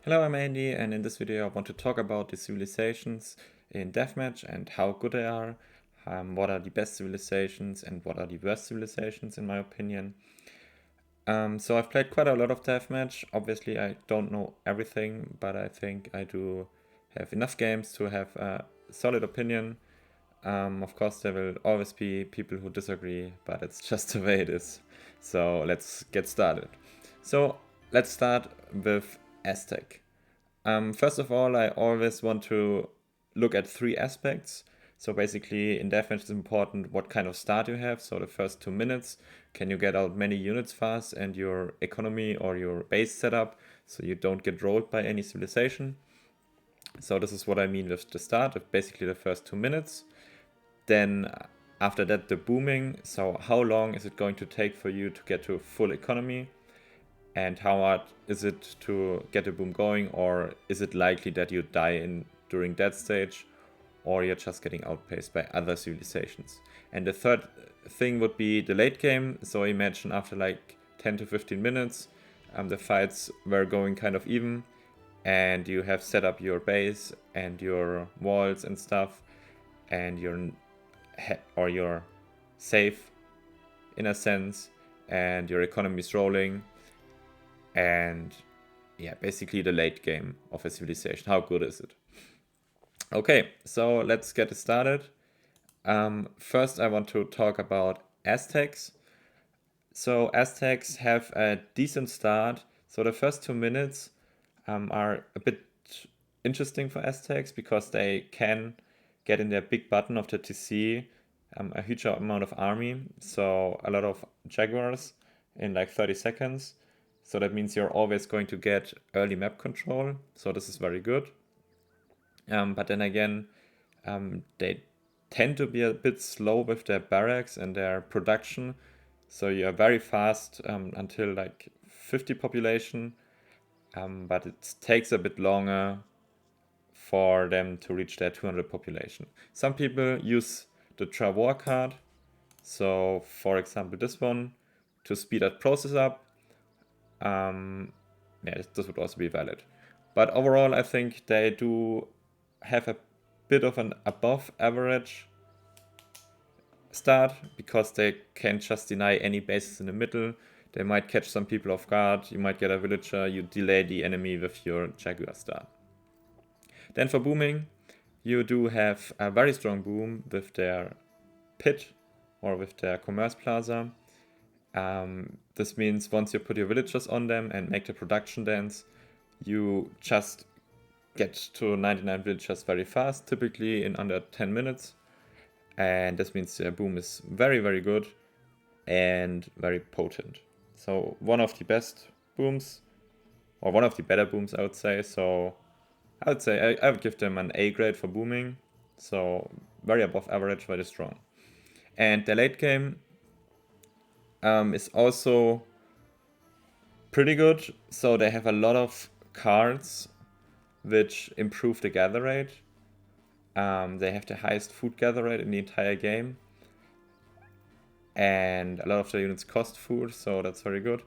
Hello, I'm Andy, and in this video I want to talk about the civilizations in Deathmatch and how good they are, what are the best civilizations and what are the worst civilizations in my opinion. So I've played quite a lot of Deathmatch. Obviously I don't know everything, but I think I do have enough games to have a solid opinion. Of course there will always be people who disagree, but it's just the way it is. So let's get started. So let's start with Aztec. First of all, I always want to look at three aspects. So basically, in Deathmatch, it's important what kind of start you have. So the first 2 minutes, can you get out many units fast and your economy or your base setup so you don't get rolled by any civilization. So this is what I mean with the start, of basically the first 2 minutes. Then after that, the booming. So how long is it going to take for you to get to full economy? And how hard is it to get a boom going, or is it likely that you die in during that stage, or you're just getting outpaced by other civilizations? And the third thing would be the late game. So imagine after like 10 to 15 minutes, the fights were going kind of even, and you have set up your base and your walls and stuff, and you're safe in a sense, and your economy is rolling, and yeah, basically the late game of a civilization. How good is it? Okay, so let's get it started. First, I want to talk about Aztecs. So Aztecs have a decent start. So the first 2 minutes are a bit interesting for Aztecs because they can get in their big button of the TC a huge amount of army. So a lot of jaguars in like 30 seconds. So that means you're always going to get early map control. So this is very good. But then again, they tend to be a bit slow with their barracks and their production. So you're very fast until like 50 population, but it takes a bit longer for them to reach their 200 population. Some people use the Travor card. So for example, this one to speed that process up. Yeah, this would also be valid. But overall, I think they do have a bit of an above average start because they can just deny any bases in the middle. They might catch some people off guard. You might get a villager. You delay the enemy with your Jaguar start. Then for booming, you do have a very strong boom with their pit or with their commerce plaza. This means once you put your villagers on them and make the production dance, you just get to 99 villagers very fast, typically in under 10 minutes. And this means the boom is very, very good and very potent. So one of the best booms, or one of the better booms, I would say. So I would give them an A grade for booming. So very above average, very strong. And the late game is also pretty good. So they have a lot of cards which improve the gather rate. They have the highest food gather rate in the entire game. And a lot of the units cost food, so that's very good.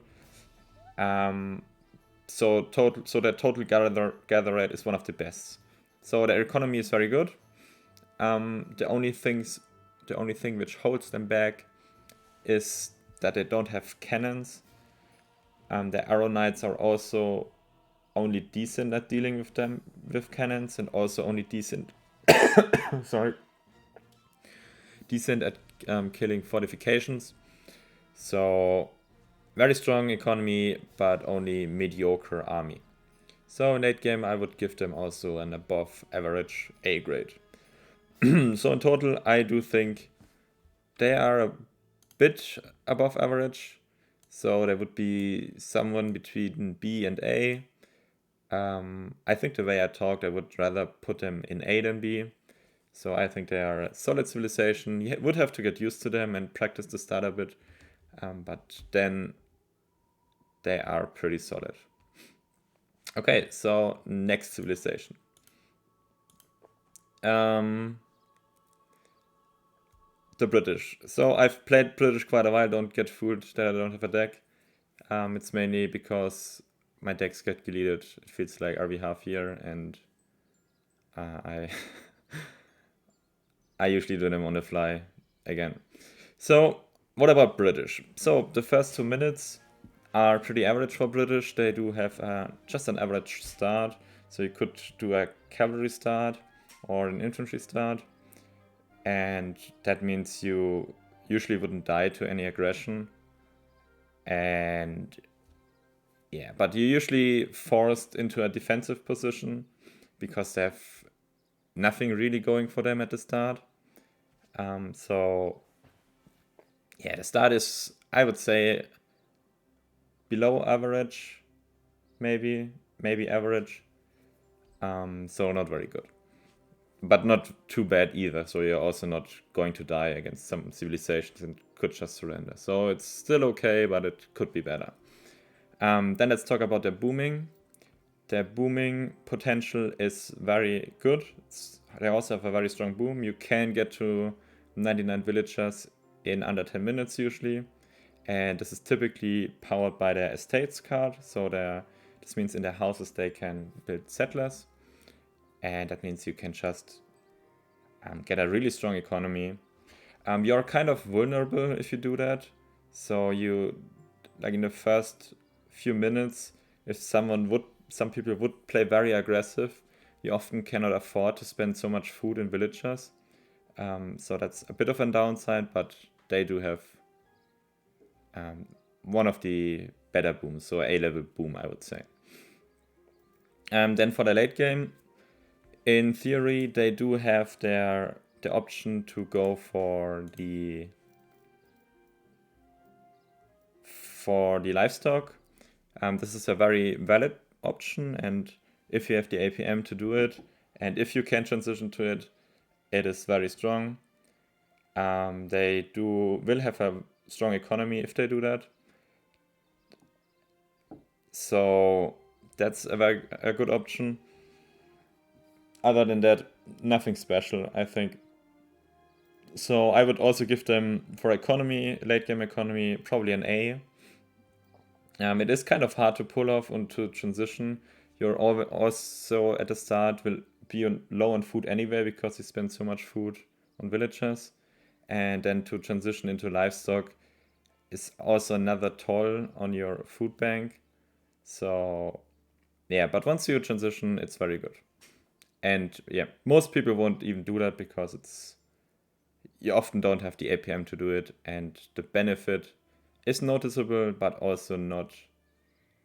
So their total gather rate is one of the best. So their economy is very good. The only thing which holds them back is that they don't have cannons. The Arrow Knights are also only decent at dealing with them with cannons, and also only decent decent at killing fortifications. So very strong economy, but only mediocre army. So in late game, I would give them also an above average A grade. So in total, I do think they are a bit above average. So there would be someone between B and A. I think the way I talked, I would rather put them in A than B. So I think they are a solid civilization. You would have to get used to them and practice the start a bit. But then they are pretty solid. Okay, so next civilization. The British. So I've played British quite a while. Don't get fooled that I don't have a deck. It's mainly because my decks get deleted, it feels like every half year, and I I usually do them on the fly again. So what about British? So the first 2 minutes are pretty average for British. They do have just an average start. So you could do a cavalry start or an infantry start. And that means you usually wouldn't die to any aggression. And yeah, but you're usually forced into a defensive position because they have nothing really going for them at the start. So yeah, the start is, I would say, below average, maybe average. So not very good, but not too bad either. So you're also not going to die against some civilizations and could just surrender. So it's still okay, but it could be better. Then let's talk about their booming. Their booming potential is very good. They also have a very strong boom. You can get to 99 villagers in under 10 minutes usually. And this is typically powered by their estates card. So this means in their houses they can build settlers. And that means you can just get a really strong economy. You're kind of vulnerable if you do that. So you, like in the first few minutes, if some people would play very aggressive, you often cannot afford to spend so much food in villagers. So that's a bit of a downside, but they do have one of the better booms, so A-level boom, I would say. Then for the late game, in theory, they do have the option to go for the livestock. This is a very valid option, and if you have the APM to do it, and if you can transition to it, it is very strong. They will have a strong economy if they do that. So that's a good option. Other than that, nothing special, I think. So I would also give them, for economy, late game economy, probably an A. It is kind of hard to pull off and to transition. You're also at the start will be low on food anyway because you spend so much food on villagers. And then to transition into livestock is also another toll on your food bank. So yeah, but once you transition, it's very good. And yeah, most people won't even do that because you often don't have the APM to do it, and the benefit is noticeable, but also not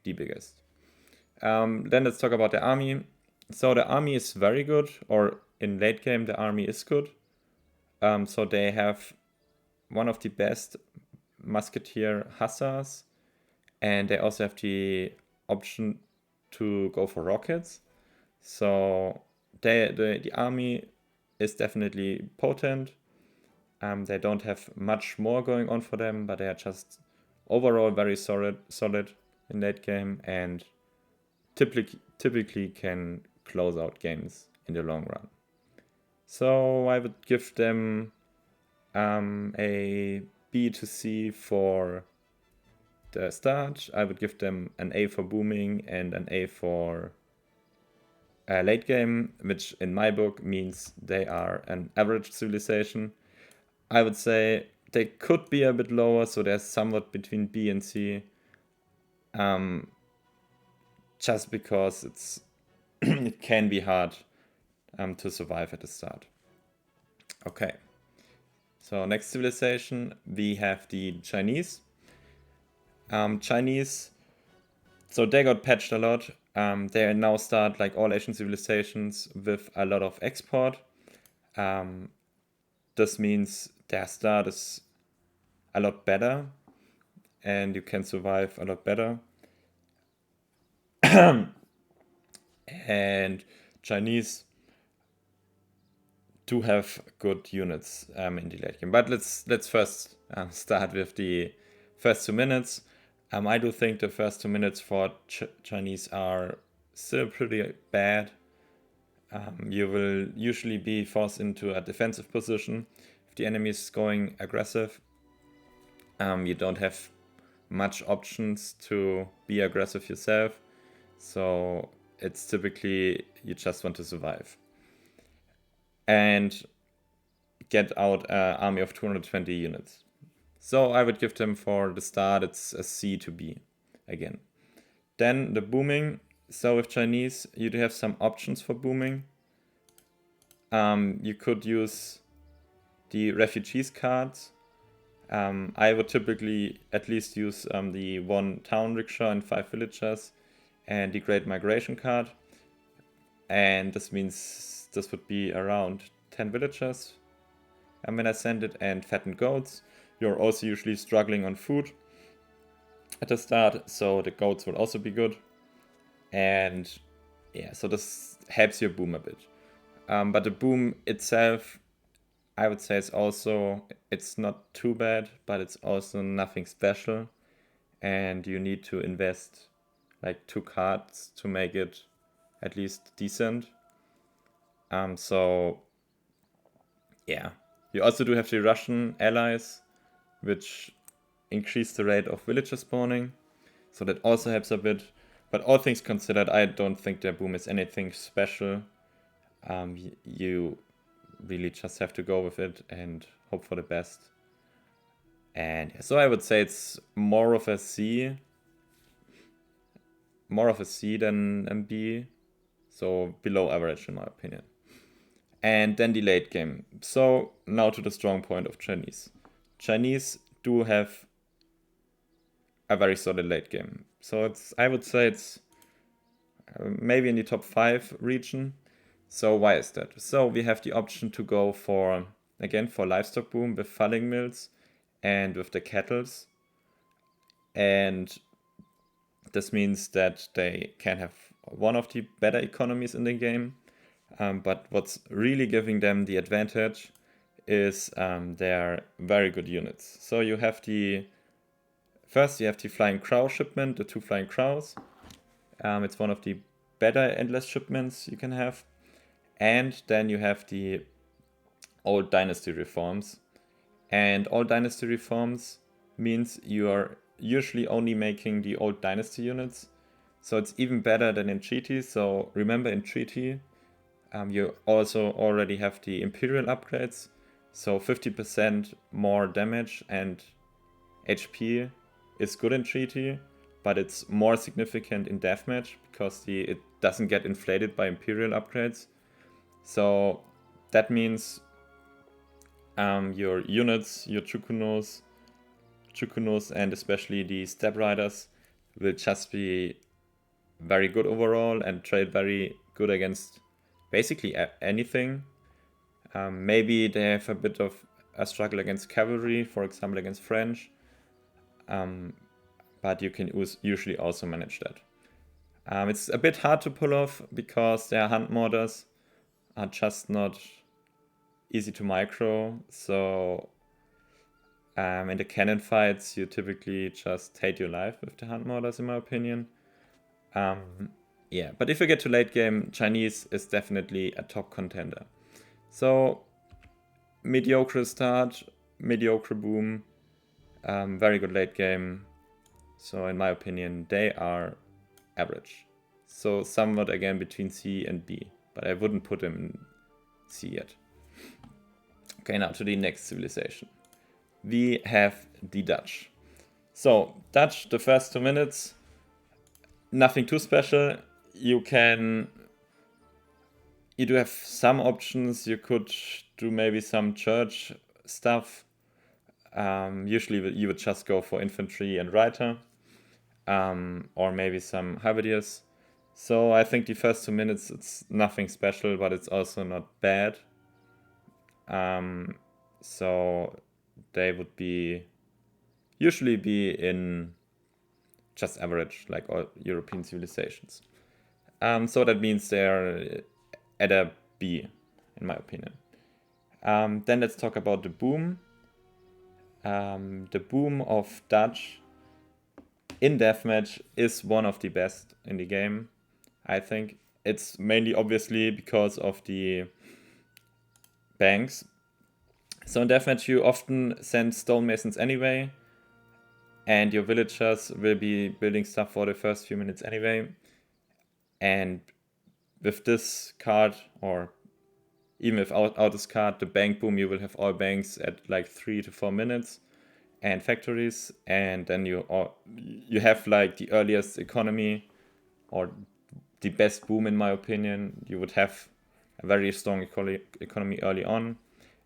the biggest. Then let's talk about the army. So the army is very good, or in late game, the army is good. So they have one of the best musketeer hussars, and they also have the option to go for rockets. So the army is definitely potent. They don't have much more going on for them, but they are just overall very solid in late game, and typically can close out games in the long run. So I would give them a B to C for the start. I would give them an A for booming and an A for late game, which in my book means they are an average civilization. I would say they could be a bit lower, so they're somewhat between B and C. Just because it can be hard to survive at the start. Okay. So next civilization, we have the Chinese. Chinese, so they got patched a lot. They now start, like all Asian civilizations, with a lot of export. This means their start is a lot better, and you can survive a lot better. And Chinese do have good units in the late game. But let's first start with the first 2 minutes. I do think the first 2 minutes for Chinese are still pretty bad. You will usually be forced into a defensive position if the enemy is going aggressive. You don't have much options to be aggressive yourself. So it's typically you just want to survive. And get out an army of 220 units. So I would give them for the start, it's a C to B again. Then the booming. So with Chinese, you do have some options for booming. You could use the refugees cards. I would typically at least use the 1 town rickshaw and 5 villagers and the Great Migration card. And this means this would be around 10 villagers. And when I send it, and fattened goats. You're also usually struggling on food at the start, so the goats will also be good. And yeah, so this helps your boom a bit. But the boom itself, I would say it's not too bad, but it's also nothing special. And you need to invest like 2 cards to make it at least decent. So yeah. You also do have the Russian allies, which increase the rate of villager spawning. So that also helps a bit. But all things considered, I don't think their boom is anything special. You really just have to go with it and hope for the best. And so I would say it's more of a C than a B. So below average in my opinion. And then the late game. So now to the strong point of Chinese. Chinese do have a very solid late game. So I would say it's maybe in the top 5 region. So why is that? So we have the option to go for livestock boom with falling mills and with the cattles. And this means that they can have one of the better economies in the game. But what's really giving them the advantage is their very good units. So you have the flying crow shipment, the 2 flying crows. It's one of the better endless shipments you can have. And then you have the old dynasty reforms. And old dynasty reforms means you are usually only making the old dynasty units. So it's even better than in treaty. So remember, in treaty, you also already have the imperial upgrades. So 50% more damage and HP is good in treaty, but it's more significant in deathmatch because it doesn't get inflated by imperial upgrades. So that means your units, your chukunos, and especially the step riders will just be very good overall and trade very good against basically anything. Maybe they have a bit of a struggle against cavalry, for example against French, but you can usually also manage that. It's a bit hard to pull off because their hunt mortars are just not easy to micro. So in the cannon fights, you typically just hate your life with the hunt mortars, in my opinion. Yeah, but if you get to late game, Chinese is definitely a top contender. So mediocre start, mediocre boom, very good late game. So in my opinion, they are average. So somewhat again between C and B, but I wouldn't put them in C yet. Okay, now to the next civilization. We have the Dutch. So Dutch, the first 2 minutes, nothing too special. You do have some options. You could do maybe some church stuff. Usually you would just go for infantry and reiter, or maybe some halberdiers. So I think the first 2 minutes, it's nothing special, but it's also not bad. So they would usually be in just average, like all European civilizations. So that means they're at a B, in my opinion. Then let's talk about the boom. The boom of Dutch in Deathmatch is one of the best in the game, I think. It's mainly obviously because of the banks. So in Deathmatch you often send stonemasons anyway, and your villagers will be building stuff for the first few minutes anyway. And with this card, or even without this card, the bank boom, you will have all banks at like 3 to 4 minutes and factories, and then you have like the earliest economy, or the best boom in my opinion. You would have a very strong economy early on,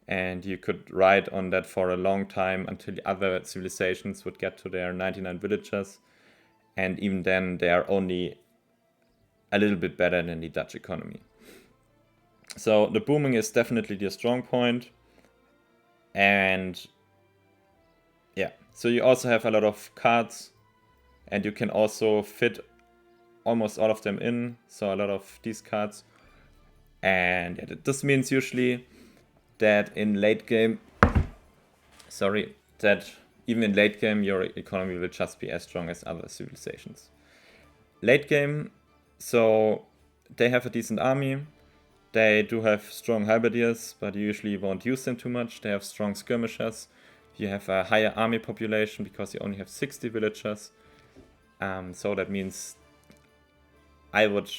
and you could ride on that for a long time until the other civilizations would get to their 99 villagers, and even then they are only a little bit better than the Dutch economy. So the booming is definitely the strong point. And yeah, so you also have a lot of cards, and you can also fit almost all of them in, so a lot of these cards. And yeah, this means usually that in late game, that even in late game your economy will just be as strong as other civilizations. Late game, so they have a decent army. They do have strong halberdiers, but you usually won't use them too much. They have strong skirmishers. You have a higher army population because you only have 60 villagers. So that means I would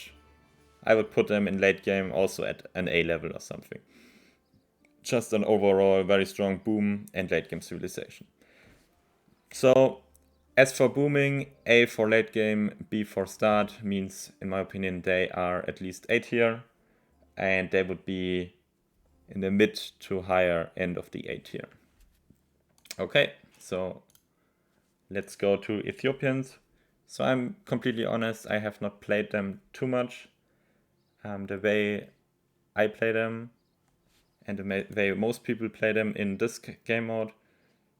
put them in late game also at an A level or something. Just an overall very strong boom and late game civilization. So as for booming, A for late game, B for start means, in my opinion, they are at least A tier, and they would be in the mid to higher end of the A tier. Okay, so let's go to Ethiopians. So I'm completely honest, I have not played them too much. The way I play them and the way most people play them in this game mode,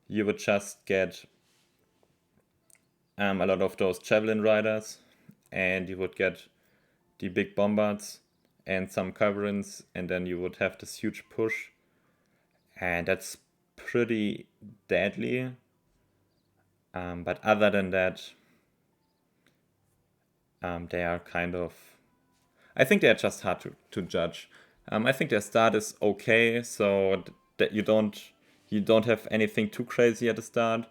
you would just get a lot of those javelin riders, and you would get the big bombards and some cavalries, and then you would have this huge push, and that's pretty deadly. But other than that, they are kind of, I think they are just hard to judge. I think their start is okay, so that you don't have anything too crazy at the start,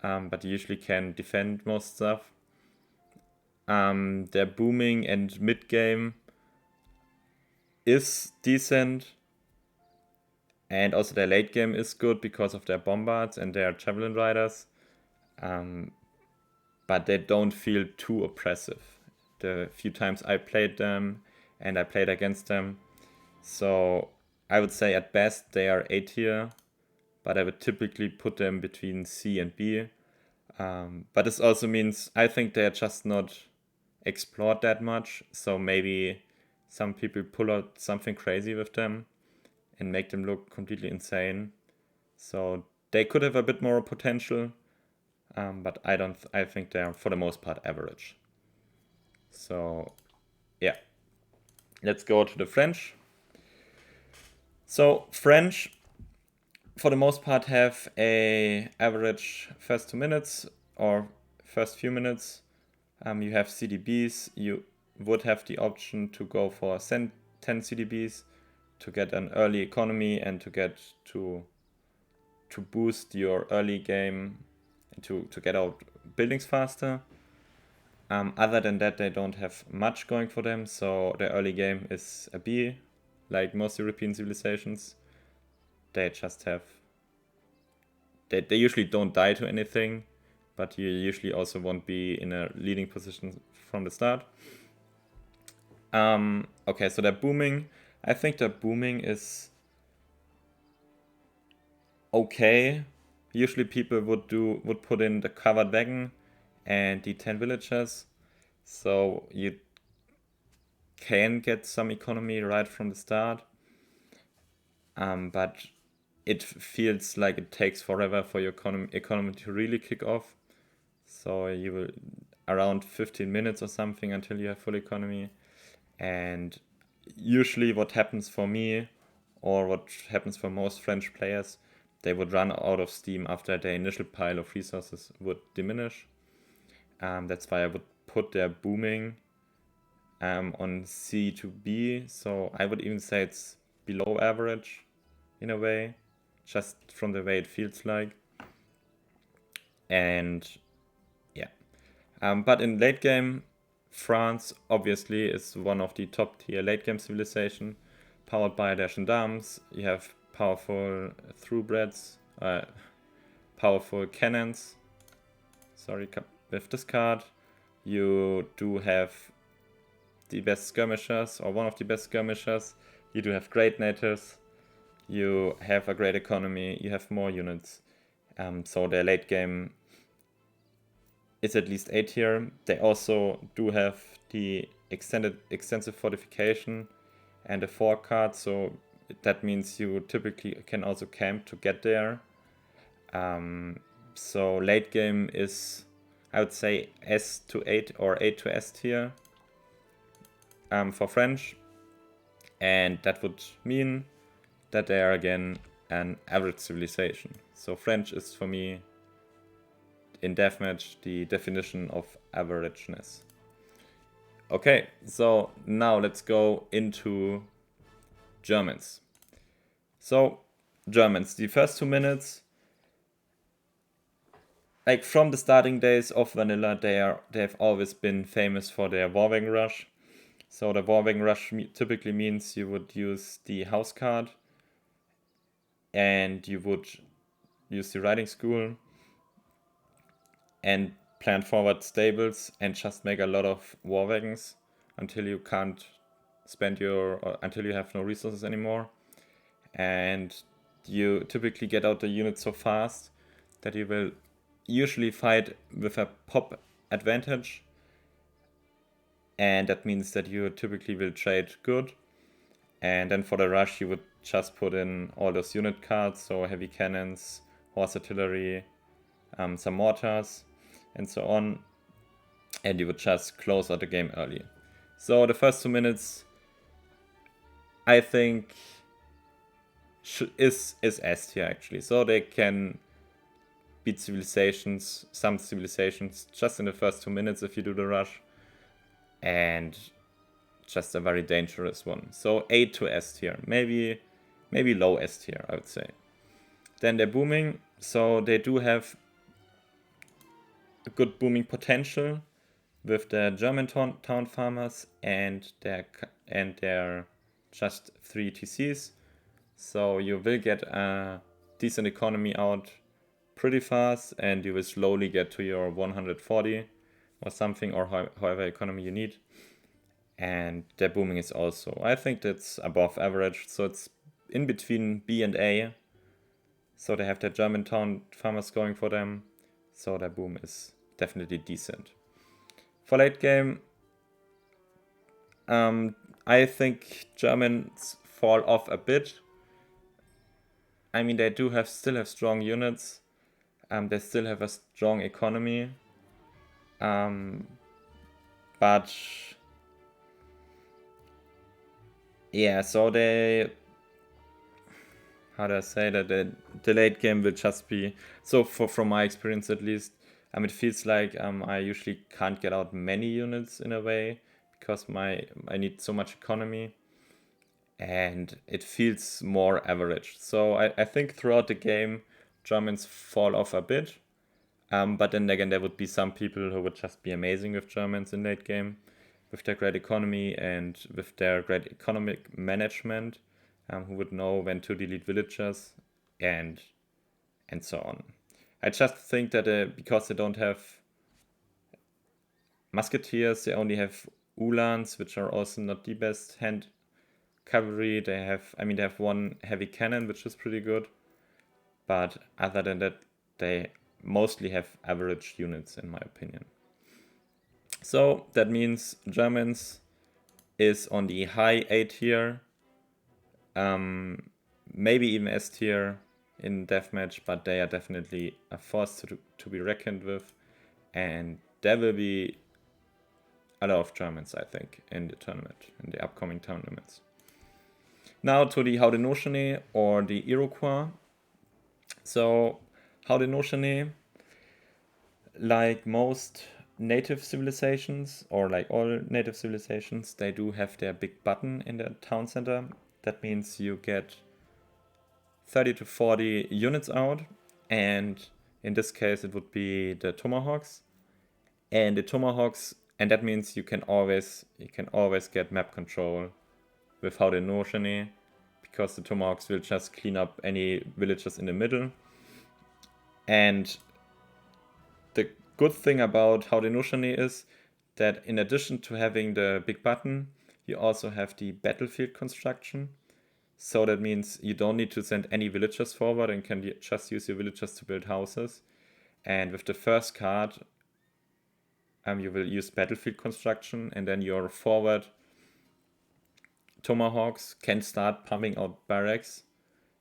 but you usually can defend most stuff. Their booming and mid game is decent, and also their late game is good because of their bombards and their javelin riders, but they don't feel too oppressive the few times I played them and I played against them. So I would say at best they are A tier, but I would typically put them between C and B. But this also means I think they're just not explored that much, so maybe some people pull out something crazy with them and make them look completely insane. So they could have a bit more potential, but I think they're for the most part average. So yeah, let's go to the French. So French, for the most part, have a average first 2 minutes or first few minutes. You have CDBs. You would have the option to go for 10 CDBs to get an early economy and to get to boost your early game and to get out buildings faster. Other than that, they don't have much going for them, so their early game is a B, like most European civilizations. They just have... They usually don't die to anything, but you usually also won't be in a leading position from the start. Okay, so they're booming. I think their booming is okay. Usually people would put in the covered wagon and the 10 villagers, so you can get some economy right from the start. But it feels like it takes forever for your economy to really kick off. So you will around 15 minutes or something until you have full economy. And usually what happens for me, or what happens for most French players, they would run out of steam after their initial pile of resources would diminish. That's why I would put their booming on C to B. So I would even say it's below average in a way, just from the way it feels like. And yeah, but in late game, France obviously is one of the top tier late game civilization, powered by their gendarmes. You have powerful thoroughbreds, powerful cannons. Sorry, with this card. You do have the best skirmishers, or one of the best skirmishers. You do have great natives. You have a great economy. You have more units. So their late game is at least A tier. They also do have the extensive fortification and a 4 card, so that means you typically can also camp to get there. So late game is, I would say, S to 8 or 8 to S tier for French, and that would mean that they are again an average civilization. So French is for me in Deathmatch the definition of averageness. Okay, so now let's go into Germans. So Germans, the first 2 minutes, like from the starting days of vanilla, they have always been famous for their Warwagon Rush. So the Warwagon Rush typically means you would use the house card and you would use the riding school and plan forward stables and just make a lot of war wagons until you can't spend until you have no resources anymore. And you typically get out the units so fast that you will usually fight with a pop advantage, and that means that you typically will trade good, and then for the rush you would just put in all those unit cards, so heavy cannons, horse artillery, some mortars, and so on, and you would just close out the game early. So the first 2 minutes, I think, is S tier actually. So they can beat civilizations, some civilizations, just in the first 2 minutes if you do the rush, and just a very dangerous one. So A to S tier, maybe low S tier, I would say. Then they're booming, so they do have a good booming potential with the German town farmers and their just 3 TCs. So you will get a decent economy out pretty fast, and you will slowly get to your 140 or something, or however economy you need. And their booming is also, I think that's above average, so it's in between B and A. So they have their German town farmers going for them, so their boom is definitely decent. For late game, I think Germans fall off a bit. I mean, they do still have strong units. They still have a strong economy. But yeah, so how do I say that? The late game will just be, so from my experience at least, it feels like I usually can't get out many units in a way because I need so much economy, and it feels more average. So I think throughout the game, Germans fall off a bit. But then again, there would be some people who would just be amazing with Germans in late game, with their great economy and with their great economic management, who would know when to delete villagers and so on. I just think that because they don't have musketeers, they only have Uhlans, which are also not the best hand cavalry. They have one heavy cannon, which is pretty good, but other than that, they mostly have average units in my opinion. So that means Germans is on the high A tier, maybe even S tier in Deathmatch, but they are definitely a force to be reckoned with, and there will be a lot of Germans, I think, in the upcoming tournaments. Now to the Haudenosaunee or the Iroquois. So Haudenosaunee, like most native civilizations, or like all native civilizations, they do have their big button in the town center. That means you get 30 to 40 units out, and in this case it would be the tomahawks. And the tomahawks and that means you can always get map control with Haudenosaunee, because the tomahawks will just clean up any villages in the middle. And the good thing about Haudenosaunee is that in addition to having the big button, you also have the battlefield construction. So that means you don't need to send any villagers forward and can just use your villagers to build houses. And with the first card, you will use battlefield construction, and then your forward tomahawks can start pumping out barracks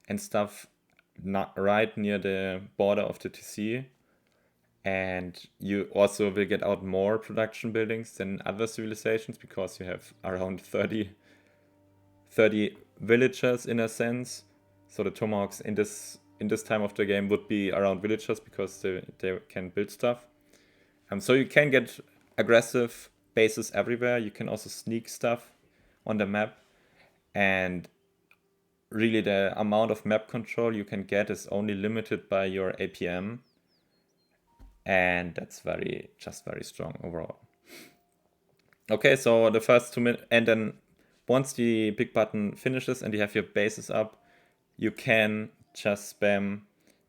and stuff right near the border of the TC. And you also will get out more production buildings than other civilizations, because you have around 30 villagers in a sense. So the tomahawks in this time of the game would be around villagers, because they can build stuff. So you can get aggressive bases everywhere. You can also sneak stuff on the map. And really the amount of map control you can get is only limited by your APM. And that's just very strong overall. Okay, so the first 2 minutes, and then once the big button finishes and you have your bases up, you can just spam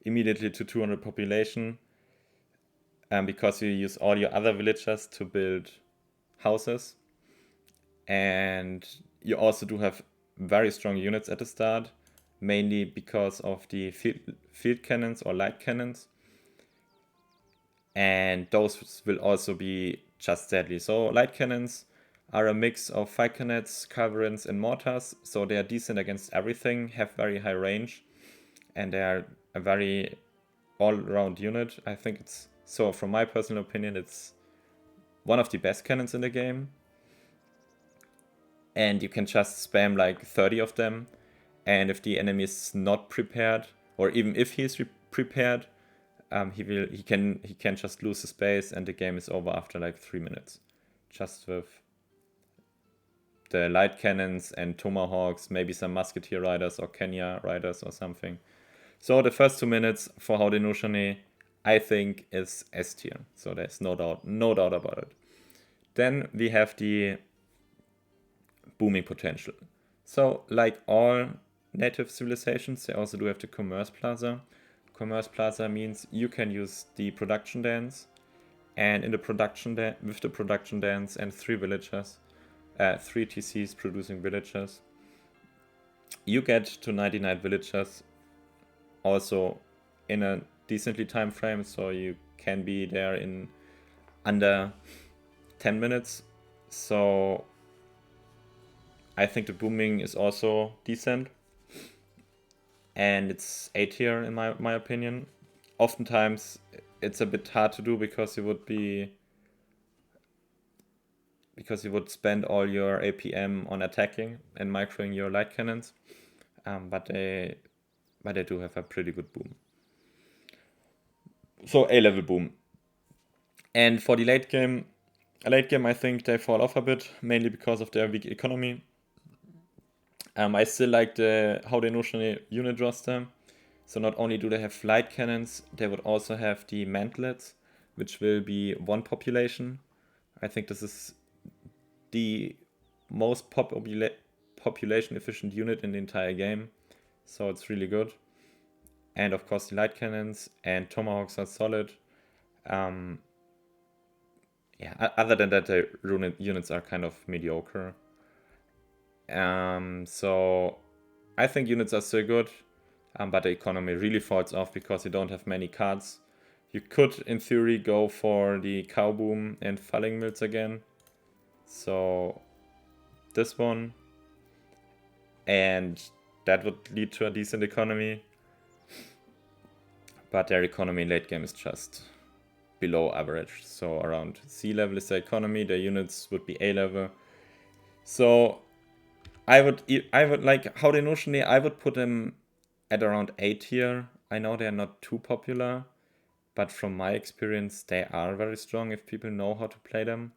immediately to 200 population, because you use all your other villagers to build houses. And you also do have very strong units at the start, mainly because of the field cannons or light cannons. And those will also be just deadly. So light cannons are a mix of falconets, culverins, and mortars. So they are decent against everything, have very high range, and they are a very all-round unit. I think it's, so from my personal opinion, it's one of the best cannons in the game. And you can just spam like 30 of them. And if the enemy is not prepared, or even if he is prepared, he can just lose his base, and the game is over after like 3 minutes. Just with the light cannons and tomahawks, maybe some musketeer riders or Kenya riders or something. So the first 2 minutes for Haudenosaunee, I think, is S tier. So there's no doubt about it. Then we have the booming potential. So like all native civilizations, they also do have the commerce plaza. Commerce plaza means you can use the production dance, and in the with the production dance and 3 villagers, 3 TCs producing villagers, you get to 99 villagers also in a decently time frame. So you can be there in under 10 minutes. So I think the booming is also decent, and it's A tier in my opinion. Oftentimes it's a bit hard to do, because you would spend all your APM on attacking and microing your light cannons, but they do have a pretty good boom. So A-level boom. And for the late game, I think they fall off a bit, mainly because of their weak economy. I still like the Haudenosaunee unit roster. So not only do they have light cannons, they would also have the mantlets, which will be 1 population. I think this is the most population efficient unit in the entire game. So it's really good. And of course the light cannons and tomahawks are solid. Other than that, the units are kind of mediocre. So I think units are still good, but the economy really falls off because you don't have many cards. You could, in theory, go for the cow boom and falling mills again. So this one, and that would lead to a decent economy. But their economy in late game is just below average. So around C level is the economy. The units would be A level. So I would like Haudenosaunee, I would put them at around A tier. I know they are not too popular, but from my experience, they are very strong if people know how to play them.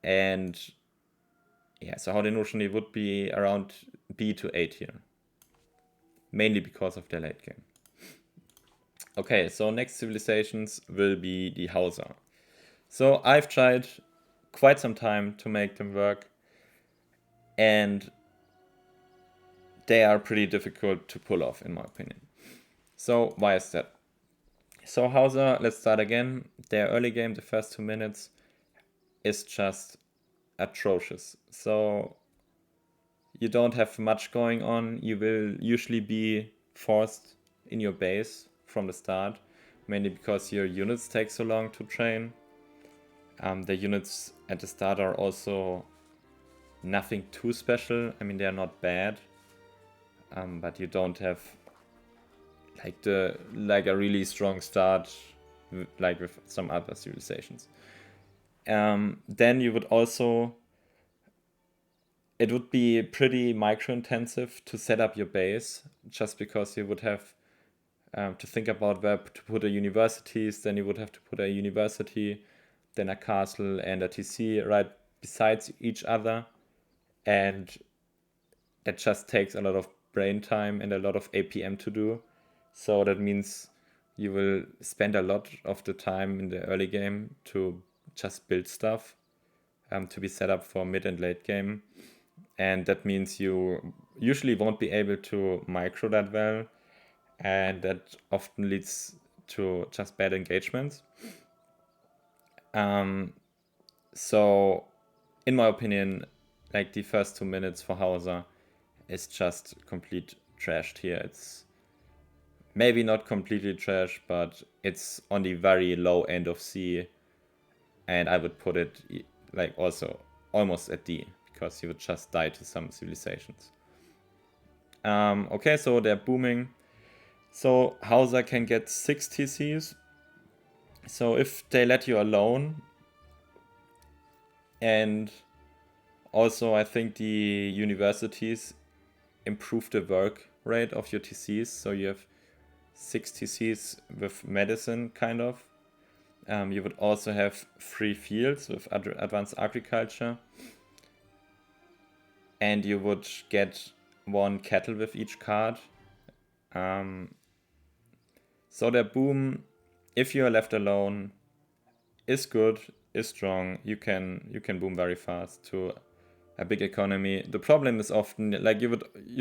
And yeah, so Haudenosaunee would be around B to A tier, mainly because of their late game. Okay, so next civilizations will be the Hausa. So I've tried quite some time to make them work, and they are pretty difficult to pull off, in my opinion. So why is that? So Hausa, let's start again. Their early game, the first 2 minutes, is just atrocious. So you don't have much going on. You will usually be forced in your base from the start, mainly because your units take so long to train. The units at the start are also nothing too special. I mean, they're not bad, but you don't have like a really strong start like with some other civilizations. Then you would also, it would be pretty micro intensive to set up your base, just because you would have to think about where to put the universities. Then you would have to put a university, then a castle and a TC right besides each other, and that just takes a lot of brain time and a lot of APM to do. So that means you will spend a lot of the time in the early game to just build stuff to be set up for mid and late game. And that means you usually won't be able to micro that well, and that often leads to just bad engagements. So in my opinion, like the first 2 minutes for Hausa is just complete trashed here. It's maybe not completely trash, but it's on the very low end of C, and I would put it like also almost at D, because you would just die to some civilizations. Okay, so they're booming. So Hausa can get 6 TCs. So if they let you alone, and also I think the universities improve the work rate of your TCs, so you have 6 TCs with medicine, kind of. You would also have 3 fields with advanced agriculture, and you would get 1 cattle with each card. So their boom, if you are left alone, is good, is strong. You can boom very fast to a big economy. The problem is often like you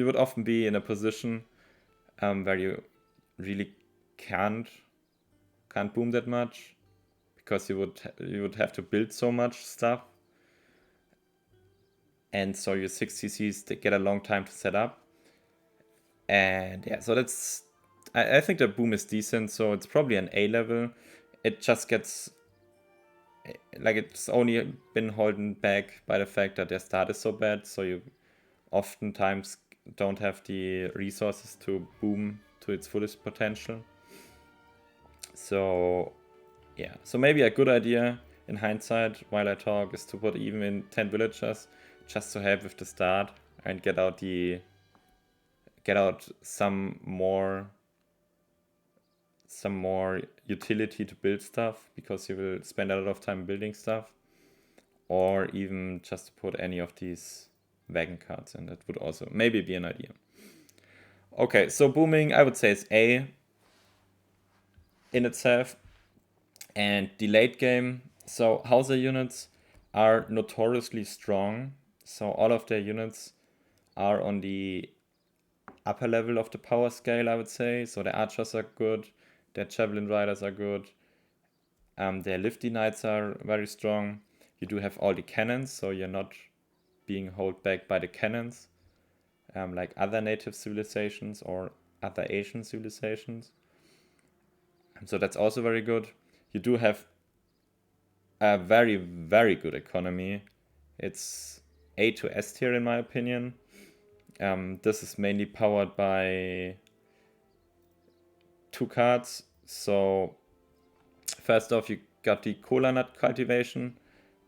would often be in a position where you really can't boom that much, because you would have to build so much stuff, and so your 6 CCs get a long time to set up. And yeah, so that's I think the boom is decent, so it's probably an A level. It just gets like it's only been holding back by the fact that their start is so bad, so you oftentimes don't have the resources to boom to its fullest potential. So yeah, so maybe a good idea in hindsight while I talk is to put even in 10 villagers, just to help with the start and get out some more utility to build stuff, because you will spend a lot of time building stuff, or even just to put any of these wagon cards in. That would also maybe be an idea. Okay, so booming, I would say, is A in itself. And the late game, so Hausa units are notoriously strong. So all of their units are on the upper level of the power scale, I would say. So the archers are good, their javelin riders are good, their lifty knights are very strong. You do have all the cannons, so you're not being held back by the cannons, like other native civilizations or other Asian civilizations. So that's also very good. You do have a very, very good economy. It's A to S tier in my opinion. This is mainly powered by 2 cards. So first off, you got the cola nut cultivation.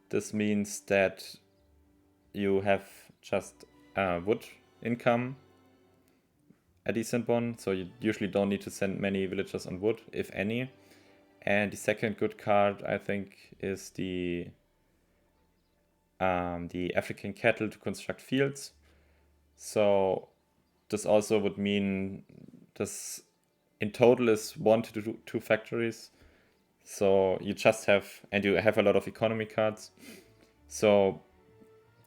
This means that you have just wood income, a decent one. So you usually don't need to send many villagers on wood, if any. And the second good card, I think, is the African cattle to construct fields. So this also would mean this in total is 1 to 2 factories So you just have, and you have a lot of economy cards. So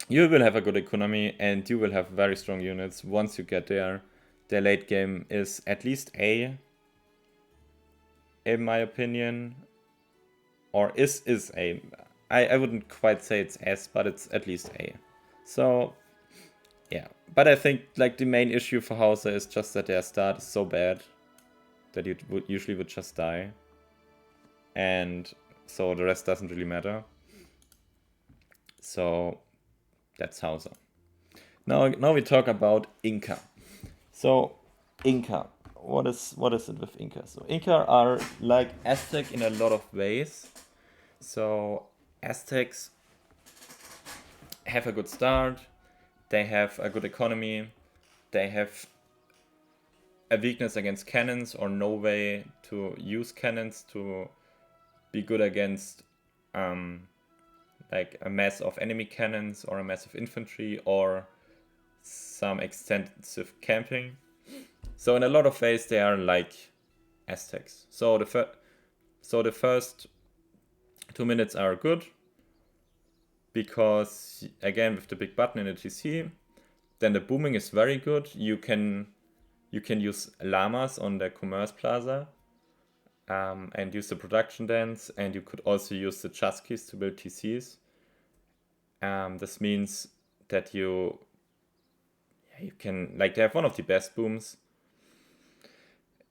you will have a good economy and you will have very strong units once you get there. The late game is at least A, in my opinion, or is A. I wouldn't quite say it's S, but it's at least A. So yeah, but I think like the main issue for Hausa is just that their start is so bad that you would usually just die, and so the rest doesn't really matter. So that's Hausa. Now we talk about Inca. So Inca, what is it with Inca? So Inca are like Aztec in a lot of ways. So Aztecs have a good start, they have a good economy, they have a weakness against cannons or no way to use cannons to be good against like a mass of enemy cannons or a mass of infantry or some extensive camping. So in a lot of ways they are like Aztecs. So the first 2 minutes are good because again with the big button in the GC, then the booming is very good. You can use llamas on the commerce plaza and use the production dens, and you could also use the chasquis to build TCs. This means that you can, like, they have one of the best booms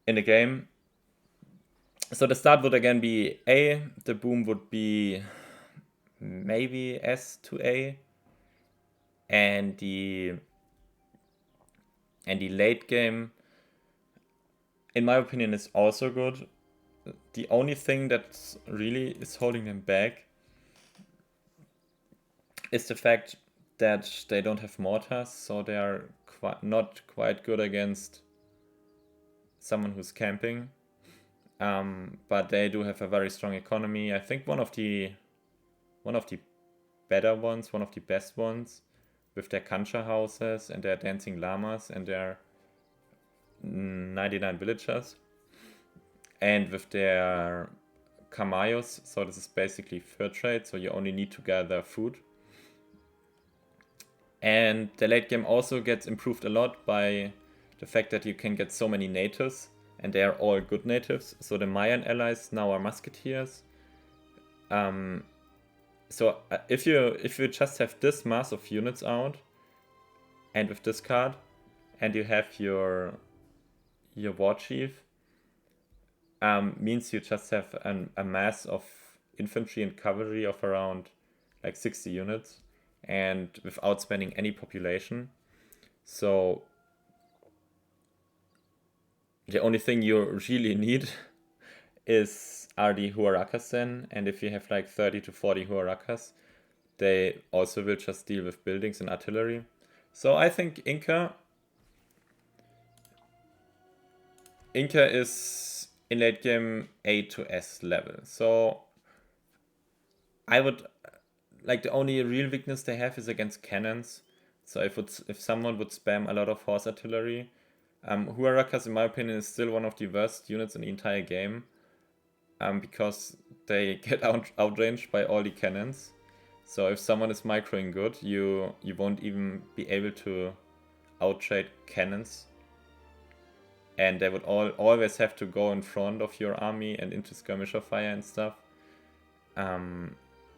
in the game. So the start would again be A, the boom would be maybe S to A, and the late game, in my opinion, is also good. The only thing that really is holding them back is the fact that they don't have mortars, so they are not quite good against someone who's camping. But they do have a very strong economy. I think one of the better ones, one of the best ones, with their kancha houses and their dancing llamas and their 99 villagers, and with their camayos. So this is basically fur trade, so you only need to gather food. And the late game also gets improved a lot by the fact that you can get so many natives, and they are all good natives. So the Mayan allies now are musketeers. So if you just have this mass of units out, and with this card, and you have your war chief, means you just have a mass of infantry and cavalry of around like 60 units, and without spending any population. So the only thing you really need are the huaracas then, and if you have like 30 to 40 huaracas, they also will just deal with buildings and artillery. So I think Inca is in late game A to S level. So I would like, the only real weakness they have is against cannons. So if someone would spam a lot of horse artillery, huaracas in my opinion is still one of the worst units in the entire game, because they get outranged by all the cannons. So if someone is microing good, you won't even be able to outtrade cannons, and they would always have to go in front of your army and into skirmisher fire and stuff.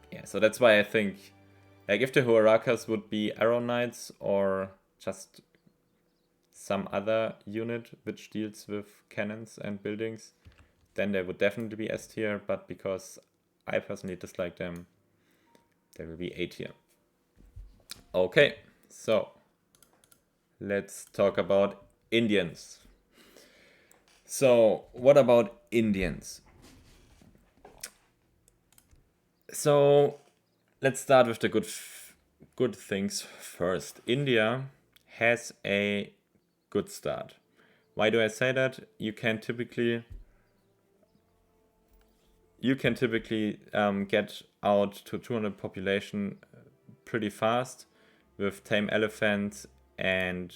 Yeah, so that's why I think, like, if the huaracas would be arrow knights or just some other unit which deals with cannons and buildings, then they would definitely be S tier, but because I personally dislike them, they will be A tier. Okay, so let's talk about Indians. So what about Indians? So let's start with the good things first. India has a good start. Why do I say that? You can typically get out to 200 population pretty fast with tame elephants and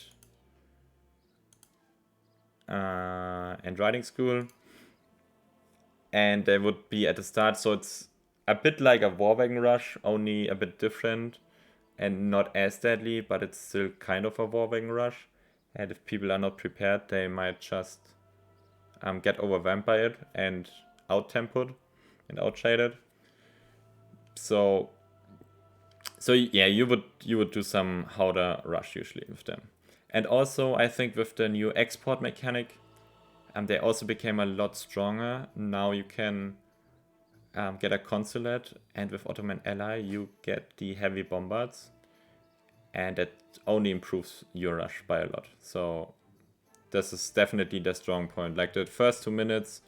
riding school. and they would be at the start. So it's a bit like a war wagon rush, only a bit different and not as deadly, but it's still kind of a war wagon rush. And if people are not prepared, they might just get overwhelmed by it and out-tempoed and out-shaded. So yeah, you would do some hausa rush usually with them. And also, I think with the new export mechanic, they also became a lot stronger. Now you can get a consulate, and with Ottoman ally, you get the heavy bombards, and that only improves your rush by a lot. So this is definitely the strong point. Like the first 2 minutes,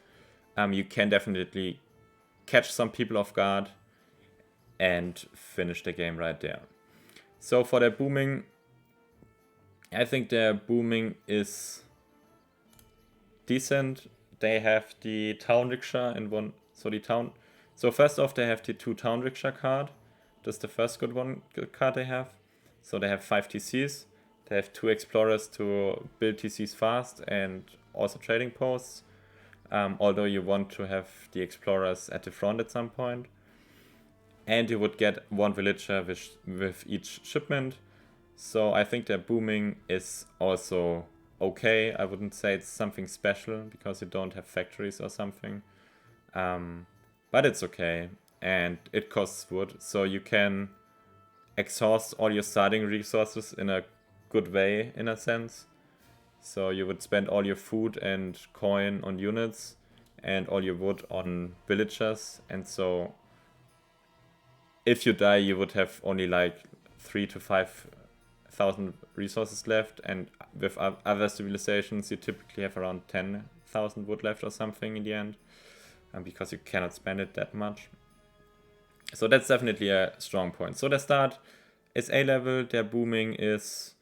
you can definitely catch some people off guard and finish the game right there. So for their booming, I think their booming is decent. They have the town rickshaw and one. So first off, they have the 2 town rickshaw card. That's the first good card they have. So they have 5 TCs. They have 2 explorers to build TCs fast and also trading posts. Although you want to have the explorers at the front at some point. And you would get 1 villager with each shipment. So I think their booming is also okay. I wouldn't say it's something special because you don't have factories or something. But it's okay. And it costs wood. So you can exhaust all your starting resources in a good way, in a sense. So you would spend all your food and coin on units and all your wood on villagers. And so if you die, you would have only like 3,000 to 5,000 resources left, and with other civilizations, you typically have around 10,000 wood left or something in the end, because you cannot spend it that much. So that's definitely a strong point. So their start is A level, their booming is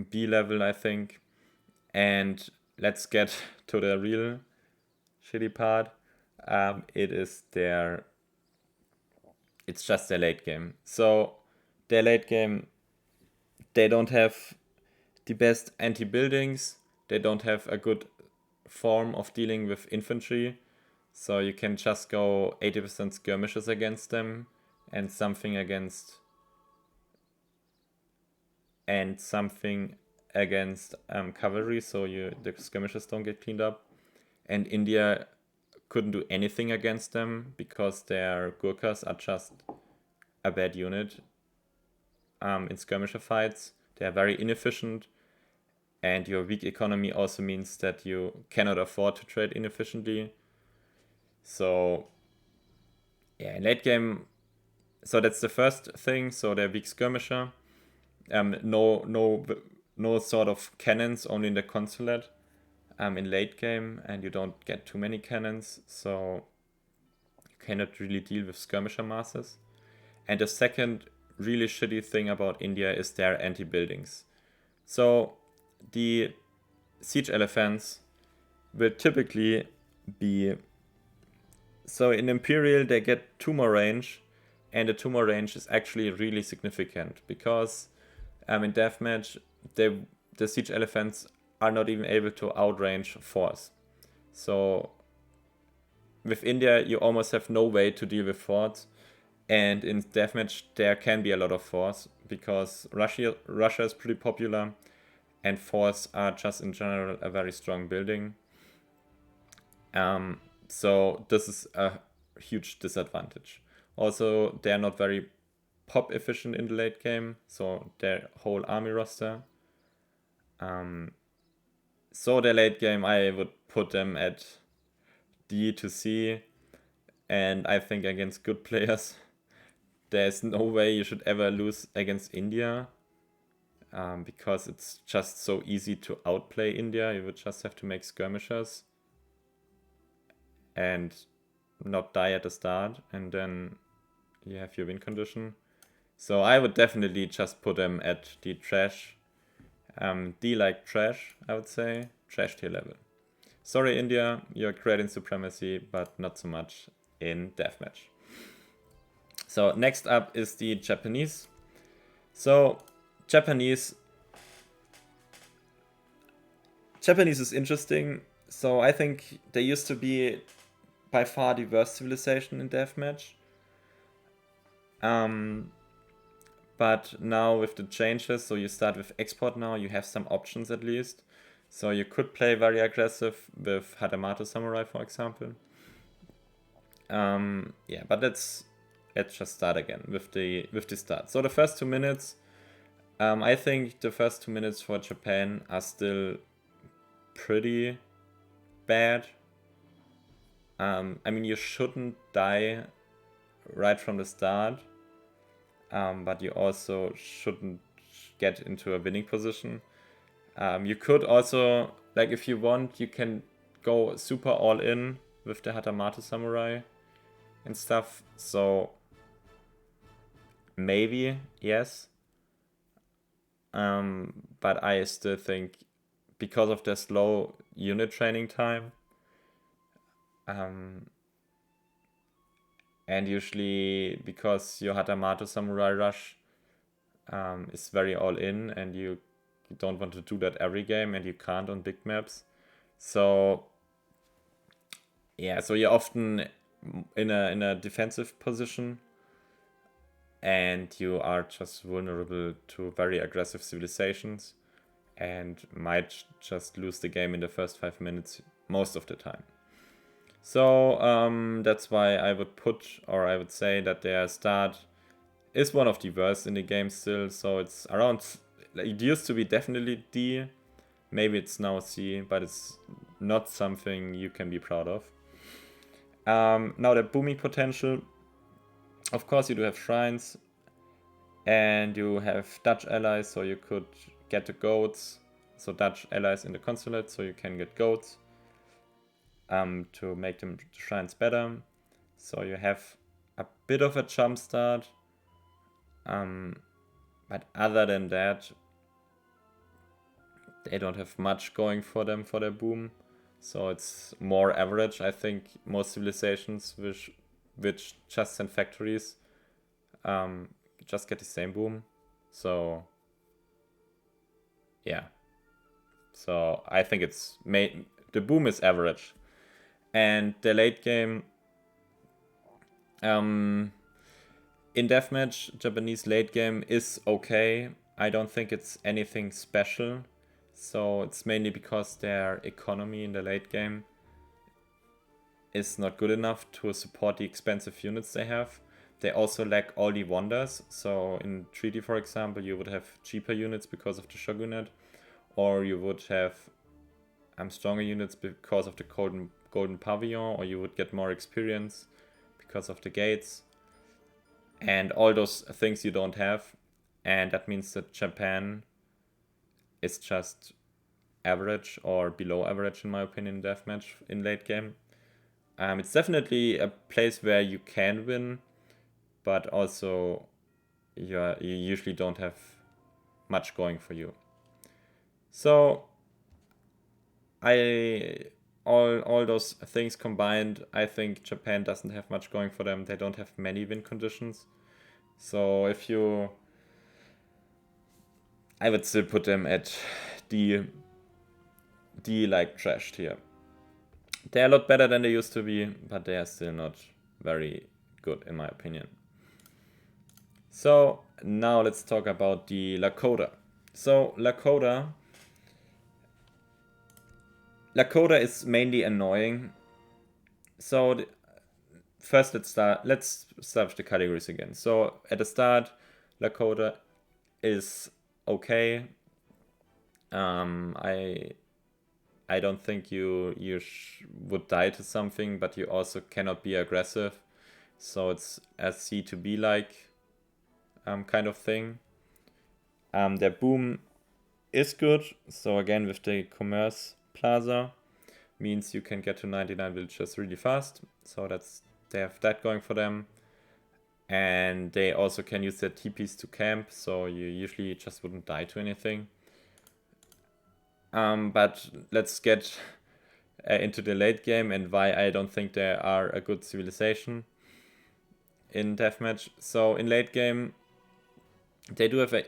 B level, I think, and let's get to the real shitty part. It's just their late game. So their late game, they don't have the best anti-buildings. They don't have a good form of dealing with infantry. So you can just go 80% skirmishes against them and something against cavalry, so the skirmishes don't get cleaned up. And India couldn't do anything against them because their Gurkhas are just a bad unit in skirmisher fights. They are very inefficient, and your weak economy also means that you cannot afford to trade inefficiently. So yeah, in late game, so that's the first thing. So they're weak skirmisher. No sort of cannons, only in the consulate in late game, and you don't get too many cannons, so you cannot really deal with skirmisher masses. And the second really shitty thing about India is their anti-buildings. So the siege elephants will typically be... So in Imperial they get 2 more range, and the 2 more range is actually really significant because in Deathmatch the siege elephants are not even able to outrange force. So with India you almost have no way to deal with forts, and in Deathmatch there can be a lot of force because Russia is pretty popular, and forts are just in general a very strong building. So this is a huge disadvantage. Also, they're not very pop efficient in the late game, so their whole army roster. So their late game, I would put them at D to C, and I think against good players, there's no way you should ever lose against India, because it's just so easy to outplay India. You would just have to make skirmishers and not die at the start, and then you have your win condition. So I would definitely just put them at the trash, D like trash, I would say, trash tier level. Sorry India, you're great in supremacy, but not so much in deathmatch. So next up is the Japanese. So Japanese is interesting. So I think they used to be by far the worst civilization in Deathmatch. But now with the changes, so you start with export now, you have some options at least. So you could play very aggressive with Hadamato Samurai, for example. Yeah, but let's just start again with the start. So the first 2 minutes, I think the first 2 minutes for Japan are still pretty bad. I mean, you shouldn't die right from the start, but you also shouldn't get into a winning position. You could also, like, if you want, you can go super all in with the Hadamato Samurai and stuff. So maybe yes, but I still think because of the slow unit training time, and usually because your Hadamato Samurai rush is very all in, and you don't want to do that every game, and you can't on big maps. So yeah, so you're often in a defensive position, and you are just vulnerable to very aggressive civilizations, and might just lose the game in the first 5 minutes most of the time. So that's why I would say that their start is one of the worst in the game still. So it's around, it used to be definitely D, maybe it's now C, but it's not something you can be proud of. Now the booming potential, of course you do have shrines, and you have Dutch allies, so you could get the goats, so Dutch allies in the consulate, so you can get goats to make the shrines better. So you have a bit of a jump start, but other than that, they don't have much going for them for their boom. So it's more average. I think most civilizations which just send factories just get the same boom. So yeah. So I think the boom is average. And the late game, in Deathmatch, Japanese late game is okay. I don't think it's anything special. So it's mainly because their economy in the late game is not good enough to support the expensive units they have. They also lack all the wonders. So in Treaty, for example, you would have cheaper units because of the shogunate, or you would have stronger units because of the golden pavilion, or you would get more experience because of the gates, and all those things you don't have. And that means that Japan is just average or below average, in my opinion, Deathmatch in late game. It's definitely a place where you can win, but also you usually don't have much going for you. So all those things combined, I think Japan doesn't have much going for them. They don't have many win conditions. So I would still put them at D like trash tier. They're a lot better than they used to be, but they are still not very good in my opinion. So now let's talk about the Lakota. So Lakota is mainly annoying. So first let's start with the categories again. So at the start, Lakota is okay. I don't think you would die to something, but you also cannot be aggressive. So it's a C to B like kind of thing. Their boom is good. So again, with the commerce plaza, means you can get to 99 villages really fast. So they have that going for them. And they also can use their TPs to camp, so you usually just wouldn't die to anything. But let's get into the late game and why I don't think they are a good civilization in Deathmatch. So in late game, they do have a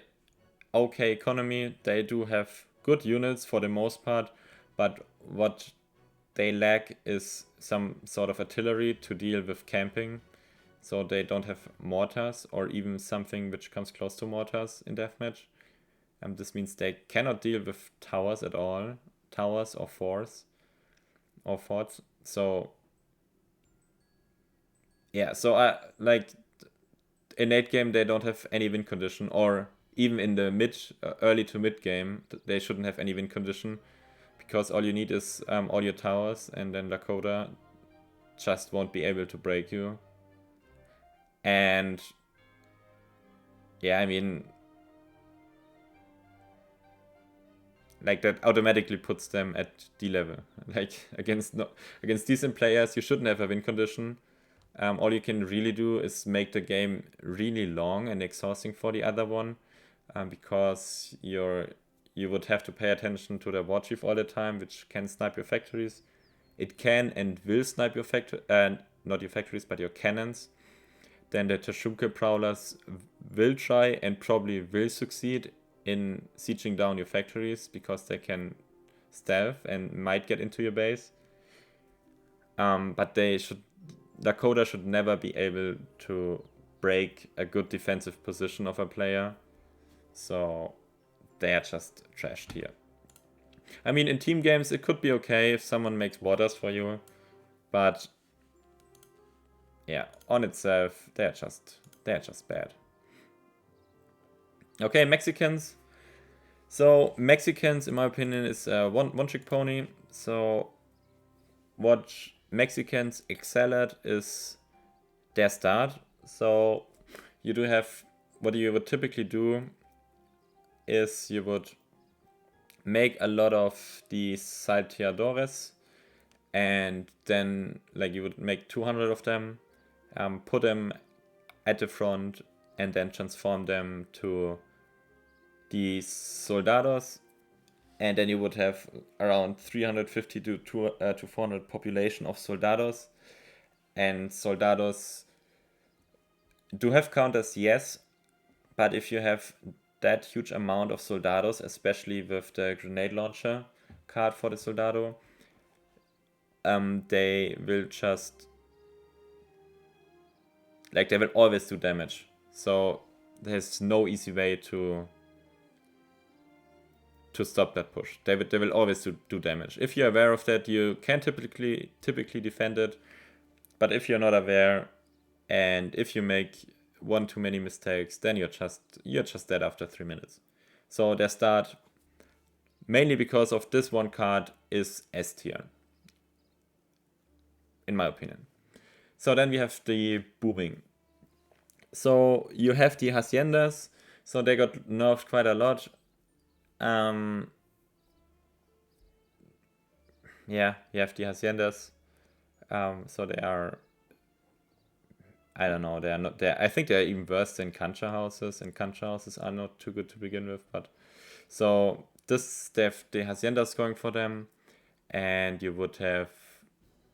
okay economy. They do have good units for the most part, but what they lack is some sort of artillery to deal with camping. So they don't have mortars or even something which comes close to mortars in Deathmatch. This means they cannot deal with towers at all, towers or forts. So yeah, so like in late game they don't have any win condition, or even in the early to mid game they shouldn't have any win condition, because all you need is all your towers, and then Lakota just won't be able to break you. And yeah, I mean, like that automatically puts them at D level. Like against decent players, you shouldn't have a win condition. All you can really do is make the game really long and exhausting for the other one, because you would have to pay attention to the war chief all the time, which can snipe your factories. It can and will snipe your not your factories, but your cannons. Then the Tashunke Prowlers will try and probably will succeed in sieging down your factories, because they can stealth and might get into your base. But Dakota should never be able to break a good defensive position of a player. So they are just trashed here. I mean, in team games it could be okay if someone makes waters for you, but yeah, on itself they're just bad. Okay, Mexicans. So Mexicans, in my opinion, is a one-trick pony. So what Mexicans excel at is their start. So you do have, what you would typically do is you would make a lot of these salteadores, and then like you would make 200 of them, put them at the front, and then transform them to these soldados, and then you would have around 350 to 400 population of soldados. And soldados do have counters, yes, but if you have that huge amount of soldados, especially with the grenade launcher card for the soldado, they will just, like, they will always do damage. So there's no easy way to stop that push. They will always do damage. If you're aware of that, you can typically defend it. But if you're not aware, and if you make one too many mistakes, then you're just dead after 3 minutes. So their start, mainly because of this one card, is S tier, in my opinion. So then we have the booming. So you have the haciendas. So they got nerfed quite a lot. Yeah, you have the haciendas. So they are, I don't know, they are not there. I think they're even worse than cancha houses, and cancha houses are not too good to begin with. But so they have the haciendas going for them, and you would have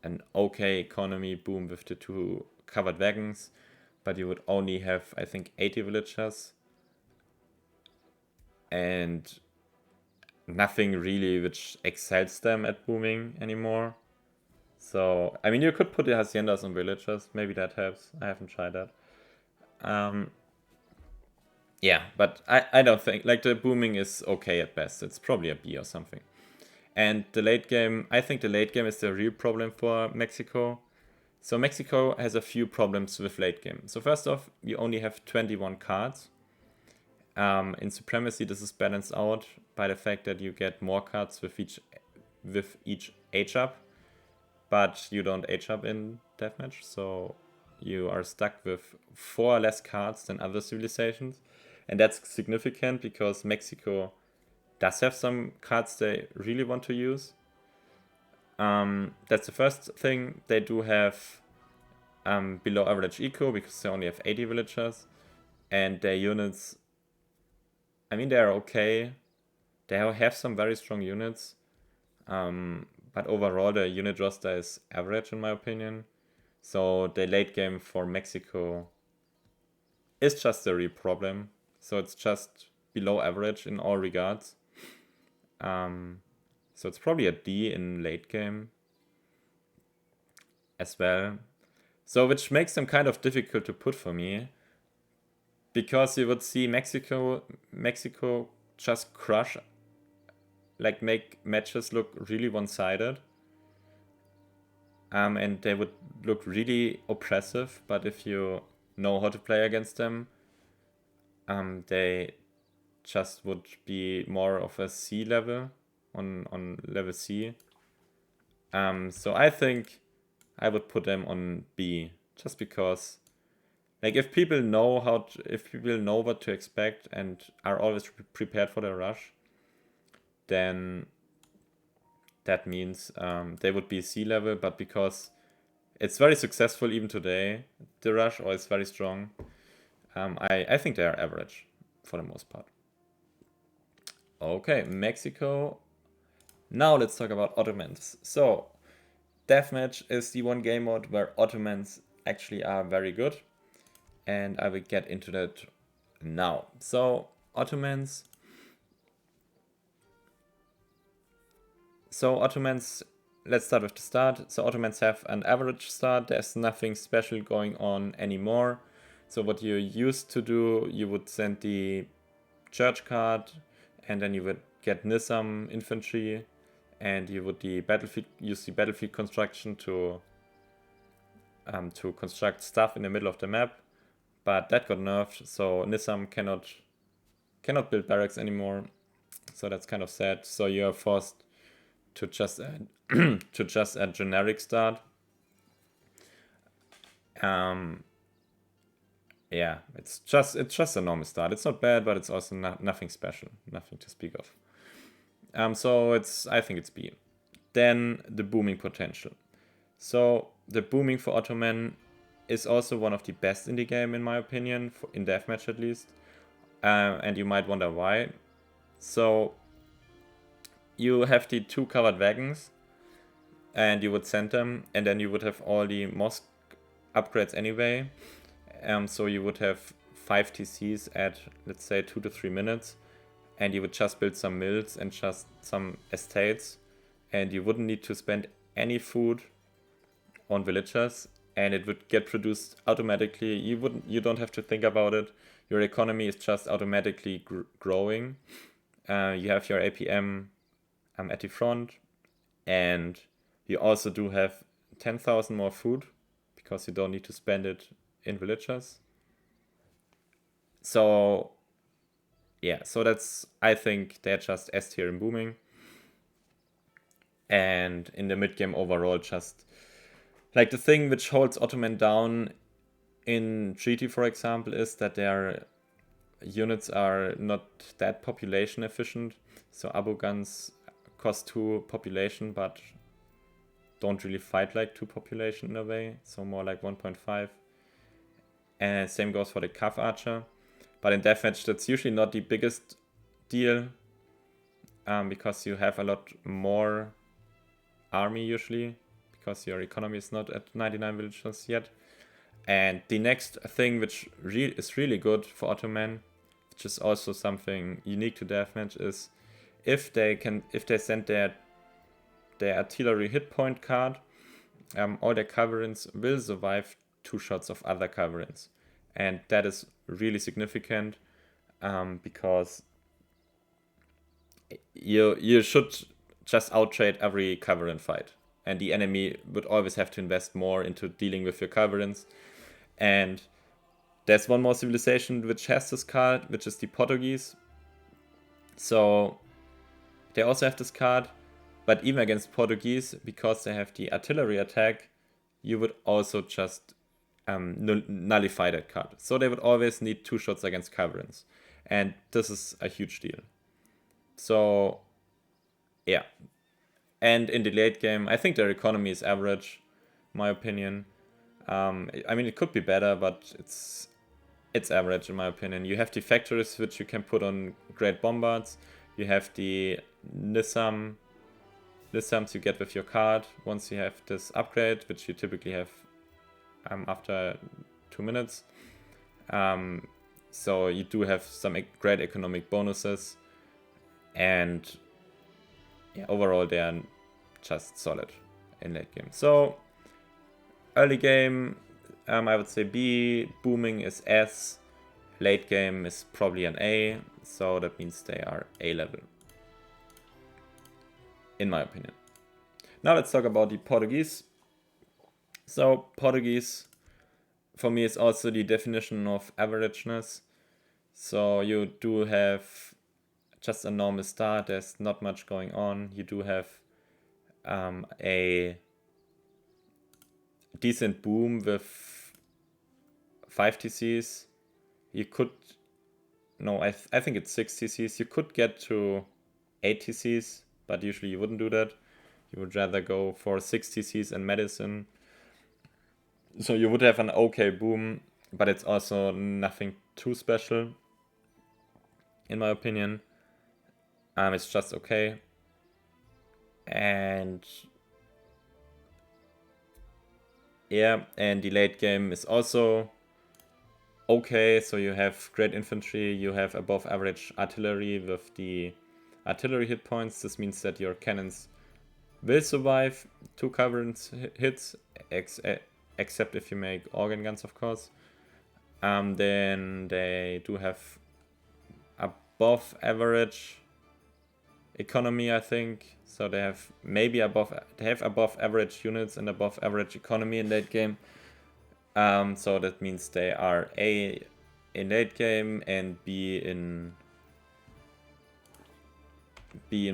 an okay economy boom with the 2 covered wagons, but you would only have, I think, 80 villagers, and nothing really which excels them at booming anymore. So, I mean, you could put the haciendas on villagers. Maybe that helps. I haven't tried that. Yeah, but I don't think, like, the booming is okay at best. It's probably a B or something. And the late game, I think the late game is the real problem for Mexico. So Mexico has a few problems with late game. So first off, you only have 21 cards. In Supremacy, this is balanced out by the fact that you get more cards with each age up, but you don't age up in Deathmatch, so you are stuck with 4 less cards than other civilizations. And that's significant because Mexico does have some cards they really want to use. That's the first thing. They do have below average eco because they only have 80 villagers, and their units, I mean, they're okay. They have some very strong units, but overall the unit roster is average in my opinion. So the late game for Mexico is just a real problem. So it's just below average in all regards. So it's probably a D in late game. as well. So which makes them kind of difficult to put for me, because you would see Mexico just crush, like make matches look really one-sided. And they would look really oppressive, but if you know how to play against them, they just would be more of a C level, on level C. So I think I would put them on B, just because, like, if people know what to expect and are always prepared for the rush, then that means they would be C level. But because it's very successful even today, the rush, or it's very strong, I think they are average for the most part. Okay, Mexico. Now let's talk about Ottomans. So, Deathmatch is the one game mode where Ottomans actually are very good, and I will get into that now. So, Ottomans. Let's start with the start. So, Ottomans have an average start. There's nothing special going on anymore. So, what you used to do, you would send the church card, and then you would get Nizam infantry, and you would use the battlefield construction to construct stuff in the middle of the map. But that got nerfed, so Nizam cannot build barracks anymore. So that's kind of sad. So you are forced to just add add generic start. Yeah, it's just a normal start. It's not bad, but it's also nothing special, nothing to speak of. So I think it's B. Then the booming potential. So the booming for Ottoman is also one of the best in the game, in my opinion, in Deathmatch at least. And you might wonder why. So you have the 2 covered wagons, and you would send them, and then you would have all the mosque upgrades anyway. So you would have 5 TCs at, let's say, 2 to 3 minutes, and you would just build some mills and just some estates, and you wouldn't need to spend any food on villagers, and it would get produced automatically. You don't have to think about it. Your economy is just automatically growing. You have your APM at the front, and you also do have 10,000 more food, because you don't need to spend it in villagers. So yeah, so I think they're just S tier in booming. And in the mid game overall, just like the thing which holds Ottoman down in Treaty, for example, is that their units are not that population efficient. So Abu guns cost 2 population, but don't really fight like 2 population in a way. So more like 1.5. And same goes for the Cav Archer. But in Deathmatch, that's usually not the biggest deal, because you have a lot more army usually, because your economy is not at 99 villagers yet. And the next thing which is really good for Ottoman, which is also something unique to Deathmatch, is if they send their artillery hit point card, all their cavalryns will survive 2 shots of other cavalryns. And that is really significant, because you should just outtrade every cavalry fight, and the enemy would always have to invest more into dealing with your cavalryns. And there's one more civilization which has this card, which is the Portuguese. So they also have this card, but even against Portuguese, because they have the artillery attack, you would also just nullify that card. So they would always need 2 shots against cavalryns, and this is a huge deal. So yeah, and in the late game, I think their economy is average, in my opinion. I mean, it could be better, but it's average in my opinion. You have the factories which you can put on great bombards. You have the Nizams you get with your card once you have this upgrade, which you typically have after 2 minutes. So you do have some great economic bonuses, and yeah, overall they are just solid in late game. So early game, I would say B, booming is S, late game is probably an A, so that means they are A level, in my opinion. Now let's talk about the Portuguese. So Portuguese, for me, is also the definition of averageness. So you do have just a normal start, there's not much going on. You do have a decent boom with 5 TCs. You could, no, I think it's 6 TCs. You could get to 8 TCs, but usually you wouldn't do that. You would rather go for 6 TCs and medicine. So you would have an okay boom, but it's also nothing too special, in my opinion. It's just okay. And yeah, and the late game is also okay. So you have great infantry, you have above average artillery with the artillery hit points. This means that your cannons will survive 2 current hits, except if you make organ guns, of course. Then they do have above average economy, I think. So they have above average units and above average economy in late game. So that means they are A in late game and B in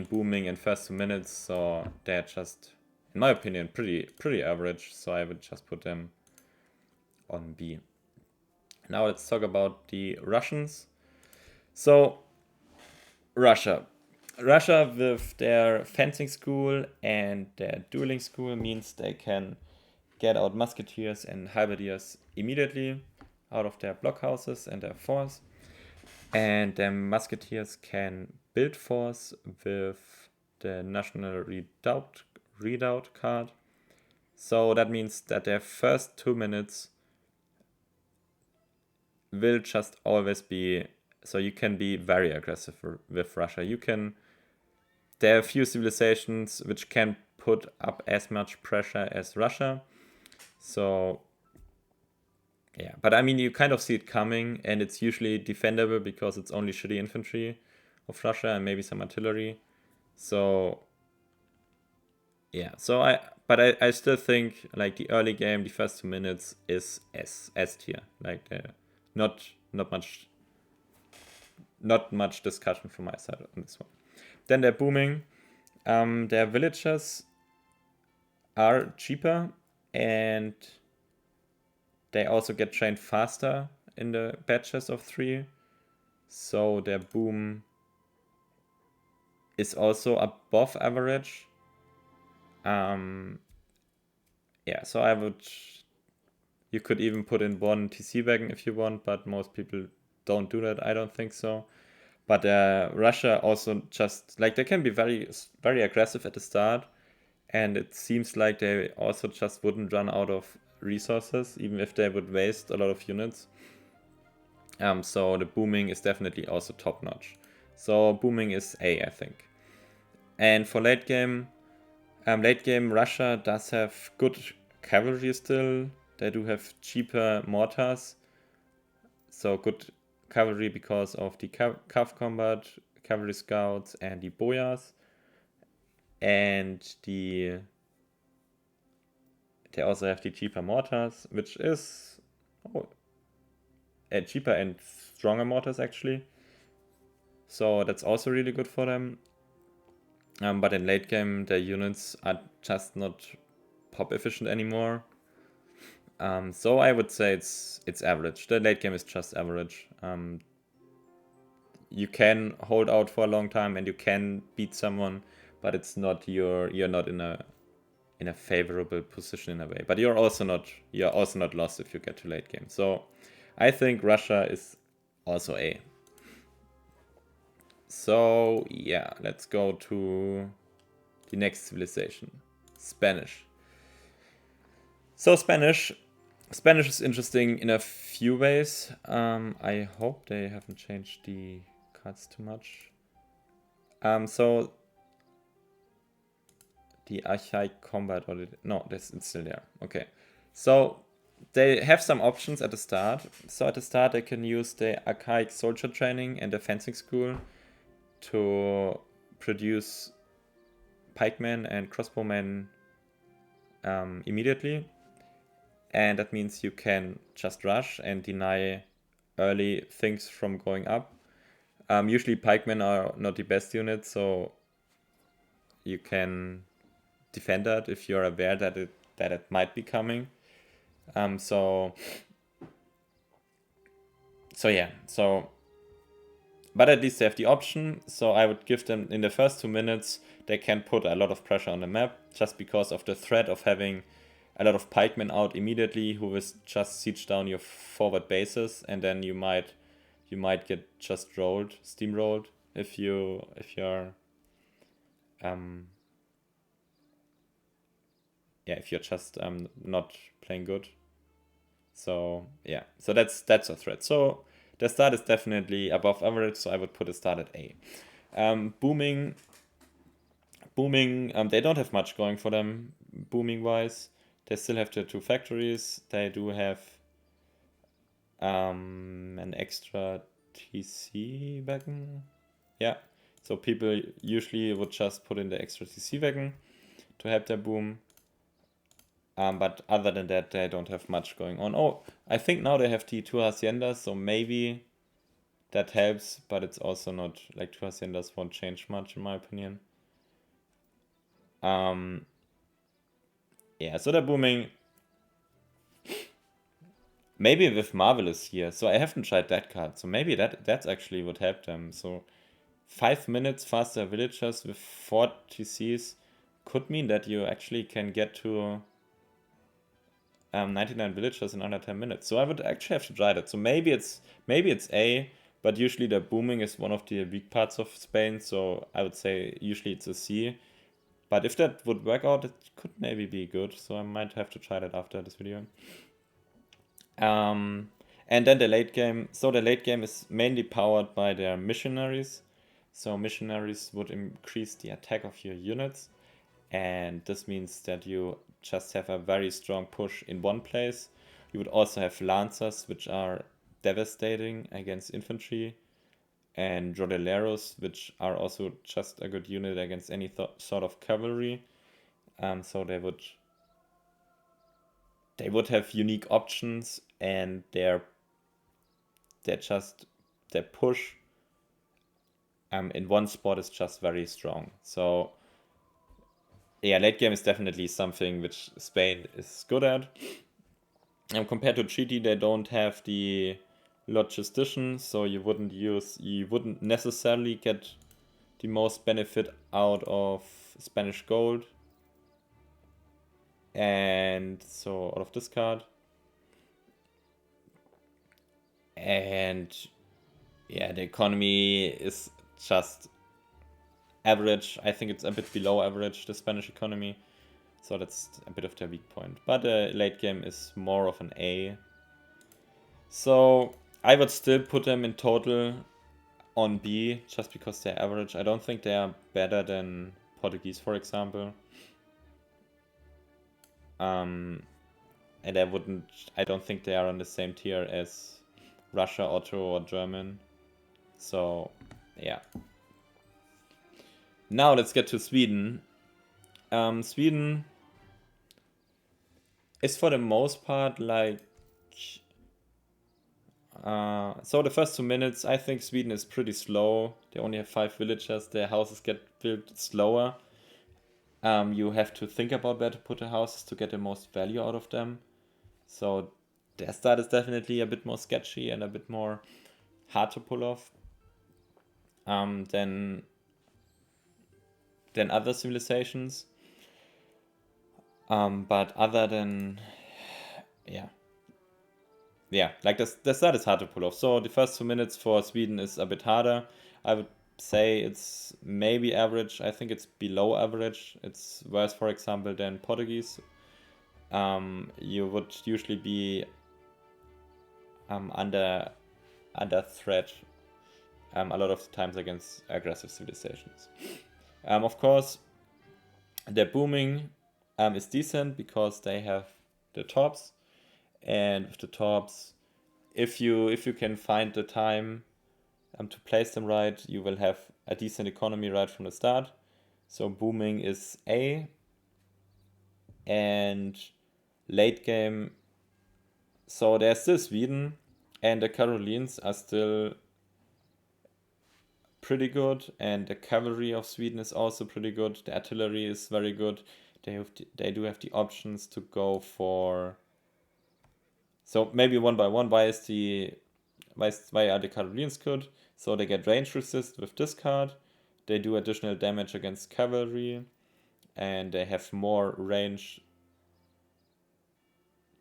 booming in first 2 minutes. So they're just, in my opinion, pretty average. So I would just put them on B. Now let's talk about the Russians. So Russia with their fencing school and their dueling school means they can get out musketeers and halberdiers immediately out of their blockhouses and their force. And their musketeers can build force with the national redoubt card. So that means that their first 2 minutes will just always be, so you can be very aggressive with Russia. There are a few civilizations which can put up as much pressure as Russia. So yeah, but I mean, you kind of see it coming, and it's usually defendable because it's only shitty infantry of Russia and maybe some artillery. So yeah, so I still think like the early game, the first 2 minutes is S tier. Like not much discussion from my side on this one. Then they're booming. Their villagers are cheaper and they also get trained faster in the batches of 3. So their boom is also above average. Yeah, so you could even put in 1 TC wagon if you want, but most people don't do that. I don't think so. But Russia also just, like, they can be very, very aggressive at the start. And it seems like they also just wouldn't run out of resources, even if they would waste a lot of units. So the booming is definitely also top notch. So booming is A, I think. And for late game Russia does have good cavalry still. They do have cheaper mortars. So good cavalry because of the cav combat, cavalry scouts, and the boyars. And they also have the cheaper mortars, which is cheaper and stronger mortars actually. So that's also really good for them. But in late game, their units are just not pop efficient anymore. So I would say it's average. The late game is just average. You can hold out for a long time and you can beat someone, but it's not you're not in a favorable position in a way. But you're also not lost if you get to late game. So I think Russia is also A. So yeah, let's go to the next civilization, Spanish. So Spanish is interesting in a few ways. I hope they haven't changed the cards too much. So the archaic combat, it's still there. Okay. So they have some options at the start. So at the start they can use the archaic soldier training and the fencing school to produce pikemen and crossbowmen immediately. And that means you can just rush and deny early things from going up. Usually pikemen are not the best unit, so you can defend that if you're aware that it might be coming. So yeah, but at least they have the option. So I would give them, in the first 2 minutes, they can put a lot of pressure on the map just because of the threat of having a lot of pikemen out immediately who will just siege down your forward bases, and then you might get just steamrolled if you're if you're just not playing good. So yeah, so that's a threat. So the start is definitely above average, so I would put a start at A. Booming, they don't have much going for them, booming wise. They still have their 2 factories. They do have an extra TC wagon. Yeah, so people usually would just put in the extra TC wagon to help their boom. But other than that, they don't have much going on. Oh, I think now they have the 2 haciendas, so maybe that helps, but it's also not, like, 2 haciendas won't change much in my opinion. Yeah, so they're booming. Maybe with Marvelous here, so I haven't tried that card, so maybe that's actually would help them. So 5 minutes faster villagers with 4 TCs could mean that you actually can get to 99 villagers in under 10 minutes. So I would actually have to try that. So maybe it's A, but usually the booming is one of the weak parts of Spain. So I would say usually it's a C. But if that would work out, it could maybe be good. So I might have to try that after this video. And then the late game. So the late game is mainly powered by their missionaries. So missionaries would increase the attack of your units. And this means that you just have a very strong push in one place. You would also have lancers, which are devastating against infantry, and rodeleros, which are also just a good unit against any sort of cavalry. So they would have unique options, and their push in one spot is just very strong. So yeah, late game is definitely something which Spain is good at. Compared to Treaty, they don't have the logistician, so you wouldn't necessarily get the most benefit out of Spanish gold. And so out of this card. And yeah, the economy is just average. I think it's a bit below average, the Spanish economy. So that's a bit of their weak point. But the late game is more of an A. So I would still put them in total on B, just because they're average. I don't think they are better than Portuguese, for example. And I don't think they are on the same tier as Russia, Otto, or German. So yeah. Now let's get to Sweden. Sweden is for the most part like... so the first 2 minutes, I think Sweden is pretty slow. They only have 5 villagers. Their houses get built slower. You have to think about where to put the houses to get the most value out of them. So their start is definitely a bit more sketchy and a bit more hard to pull off than other civilizations. But other than... Yeah, like the start is hard to pull off. So the first 2 minutes for Sweden is a bit harder. I would say it's maybe average. I think it's below average. It's worse, for example, than Portuguese. You would usually be under threat a lot of times against aggressive civilizations. Of course, their booming is decent because they have the tops. And with the tops, if you can find the time to place them right, you will have a decent economy right from the start. So booming is A, and late game, so there's still Sweden, and the Carolines are still pretty good, and the cavalry of Sweden is also pretty good. The artillery is very good. They do have the options to go for. So maybe one by one, why are the Carolines good? So they get range resist with this card. They do additional damage against cavalry, and they have more range.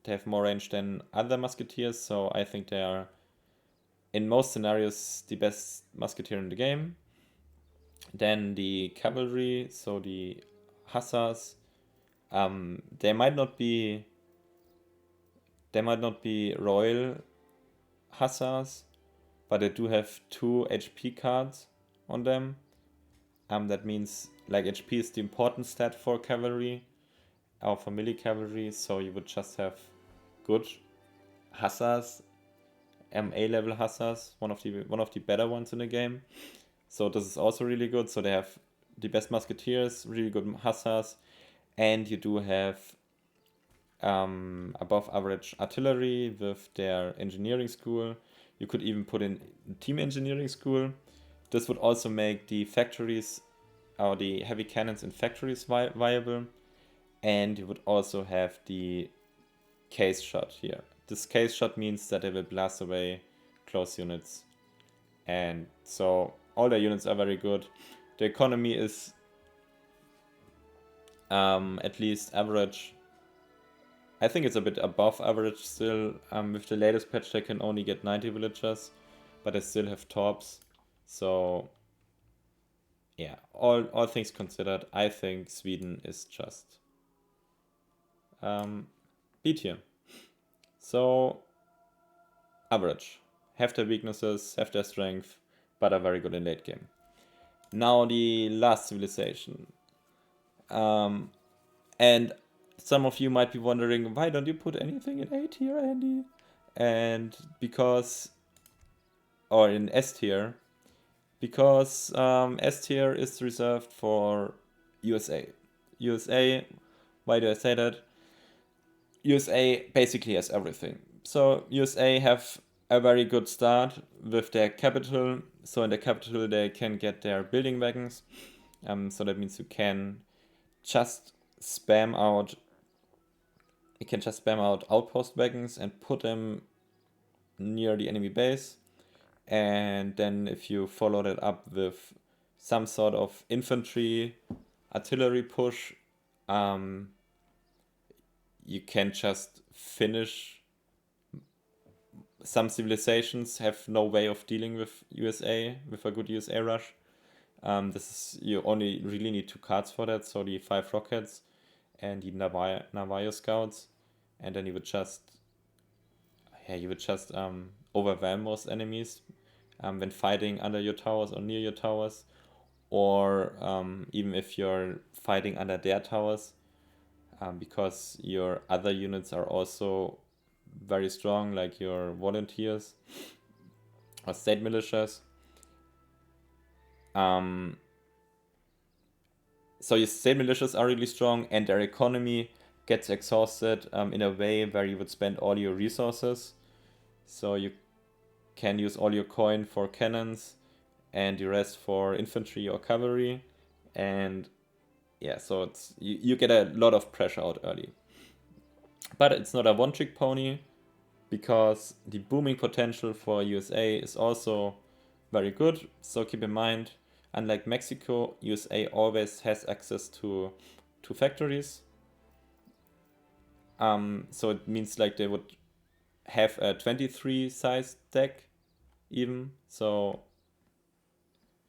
They have more range than other musketeers, so I think they are, in most scenarios, the best musketeer in the game. Then the cavalry, so the hussars, they might not be royal hussars, but they do have 2 HP cards on them. That means like HP is the important stat for cavalry or for melee cavalry, so you would just have good hussars, A-level hussars, one of the better ones in the game. So this is also really good. So they have the best musketeers, really good hussars, and you do have above average artillery with their engineering school. You could even put in team engineering school. This would also make the factories or the heavy cannons in factories viable. And you would also have the case shot here. This case shot means that they will blast away close units. And so all their units are very good. The economy is at least average. I think it's a bit above average still. With the latest patch, they can only get 90 villagers, but they still have tops. So yeah, all things considered, I think Sweden is just B tier. So average. Have their weaknesses, have their strength, but are very good in late game. Now the last civilization. And some of you might be wondering, why don't you put anything in A tier, Andi? And because, or in S tier, because S tier is reserved for USA. USA, why do I say that? USA basically has everything. So USA have a very good start with their capital. So in the capital they can get their building wagons. So that means you can just spam out outpost wagons and put them near the enemy base. And then if you follow that up with some sort of infantry artillery push, you can just finish. Some civilizations have no way of dealing with USA, with a good USA rush. You only really need 2 cards for that, so the 5 rockets and the Navajo scouts, and then you would just overwhelm most enemies when fighting under your towers or near your towers, or even if you're fighting under their towers, because your other units are also very strong, like your volunteers or state militias. So your state militias are really strong, and their economy gets exhausted in a way where you would spend all your resources. So you can use all your coin for cannons and the rest for infantry or cavalry. And yeah, so it's you get a lot of pressure out early. But it's not a one-trick pony, because the booming potential for USA is also very good. So keep in mind, unlike Mexico, USA always has access to factories. So it means like they would have a 23 size deck even. So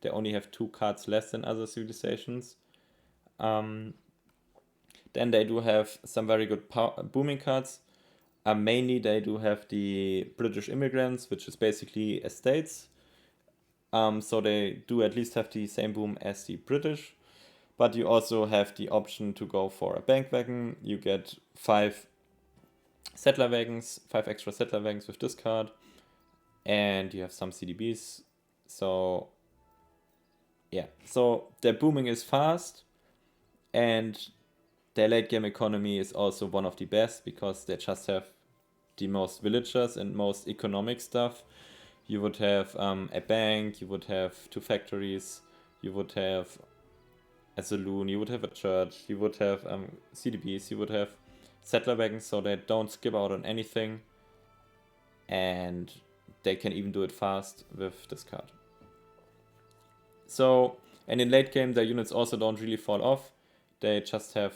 they only have 2 cards less than other civilizations. Then they do have some very good booming cards. Mainly they do have the British immigrants, which is basically estates. So they do at least have the same boom as the British. But you also have the option to go for a bank wagon. You get 5 settler wagons, 5 extra settler wagons with this card, and you have some CDBs. So yeah, so their booming is fast, and their late game economy is also one of the best because they just have the most villagers and most economic stuff. You would have a bank, you would have 2 factories, you would have a saloon, you would have a church, you would have CDBs, you would have settler wagons, so they don't skip out on anything, and they can even do it fast with this card. So, and in late game, their units also don't really fall off. They just have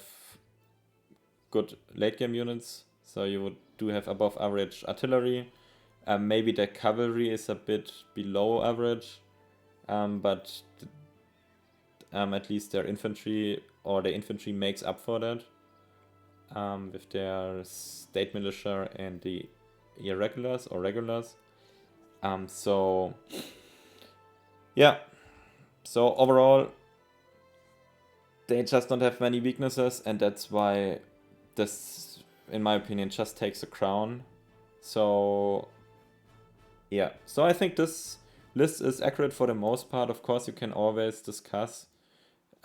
good late game units. So you do have above average artillery. Maybe their cavalry is a bit below average, but at least their infantry makes up for that with their state militia and the irregulars or regulars. So yeah. So overall, they just don't have many weaknesses, and that's why this, in my opinion, just takes a crown. So yeah, so I think this list is accurate for the most part. Of course, you can always discuss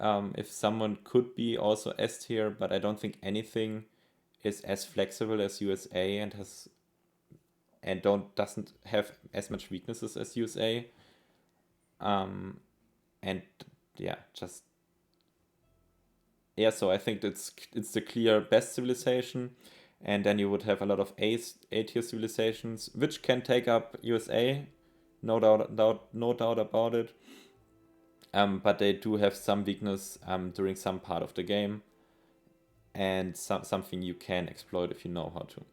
if someone could be also S tier, but I don't think anything is as flexible as USA and doesn't have as much weaknesses as USA. And yeah, so I think it's the clear best civilization, and then you would have a lot of A tier civilizations which can take up USA, no doubt about it. But they do have some weakness during some part of the game, and something you can exploit if you know how to.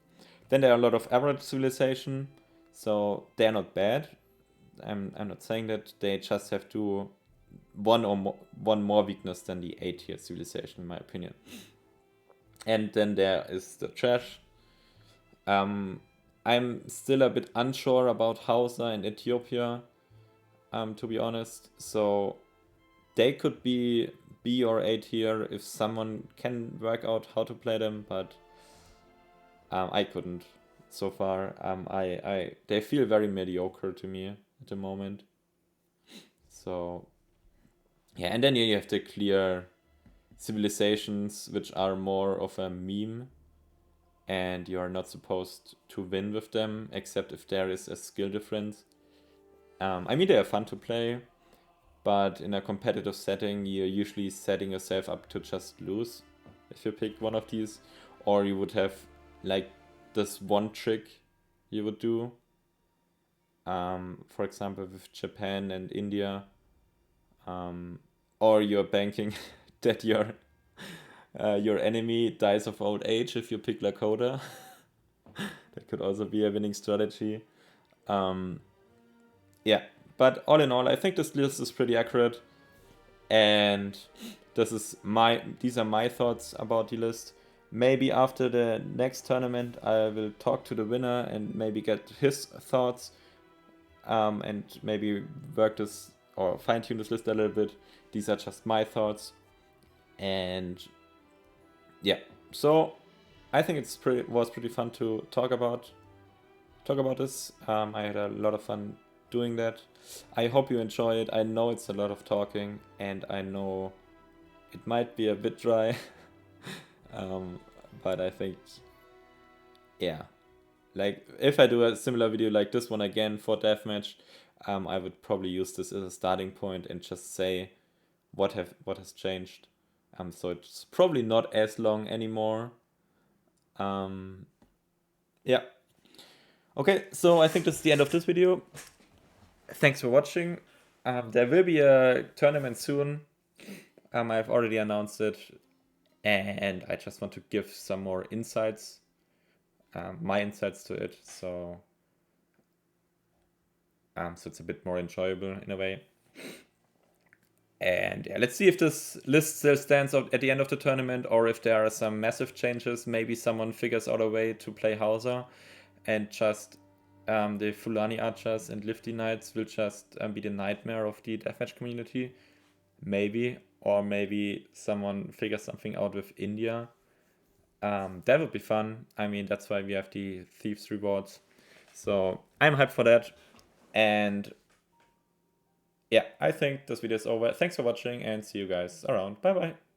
Then there are a lot of average civilization, so they're not bad. I'm not saying that, they just have to one more weakness than the A tier civilization, in my opinion. And then there is the trash. I'm still a bit unsure about Hausa and Ethiopia, to be honest. So they could be B or A tier if someone can work out how to play them, but I couldn't so far. They feel very mediocre to me at the moment. So yeah, and then you have the clear civilizations which are more of a meme, and you are not supposed to win with them except if there is a skill difference. I mean, they are fun to play, but in a competitive setting, you're usually setting yourself up to just lose if you pick one of these, or you would have like this one trick you would do. For example, with Japan and India, or you're banking that your enemy dies of old age if you pick Lakota. That could also be a winning strategy. Yeah, but all in all, I think this list is pretty accurate, and these are my thoughts about the list. Maybe after the next tournament, I will talk to the winner and maybe get his thoughts, and maybe work this or fine tune this list a little bit. These are just my thoughts, and yeah. So I think was pretty fun to talk about this. I had a lot of fun doing that. I hope you enjoy it. I know it's a lot of talking, and I know it might be a bit dry, but I think, yeah, like if I do a similar video like this one again for Deathmatch, I would probably use this as a starting point and just say what has changed. So it's probably not as long anymore. Yeah. Okay, so I think this is the end of this video. Thanks for watching. There will be a tournament soon. I've already announced it, and I just want to give some more insights, my insights to it, so it's a bit more enjoyable in a way. And yeah, let's see if this list still stands out at the end of the tournament, or if there are some massive changes. Maybe someone figures out a way to play Hausa, and just the Fulani archers and Lifty knights will just be the nightmare of the Deathmatch community. Maybe. Or maybe someone figures something out with India. That would be fun. I mean, that's why we have the Thieves rewards. So I'm hyped for that. And yeah, I think this video is over. Thanks for watching and see you guys around. Bye bye.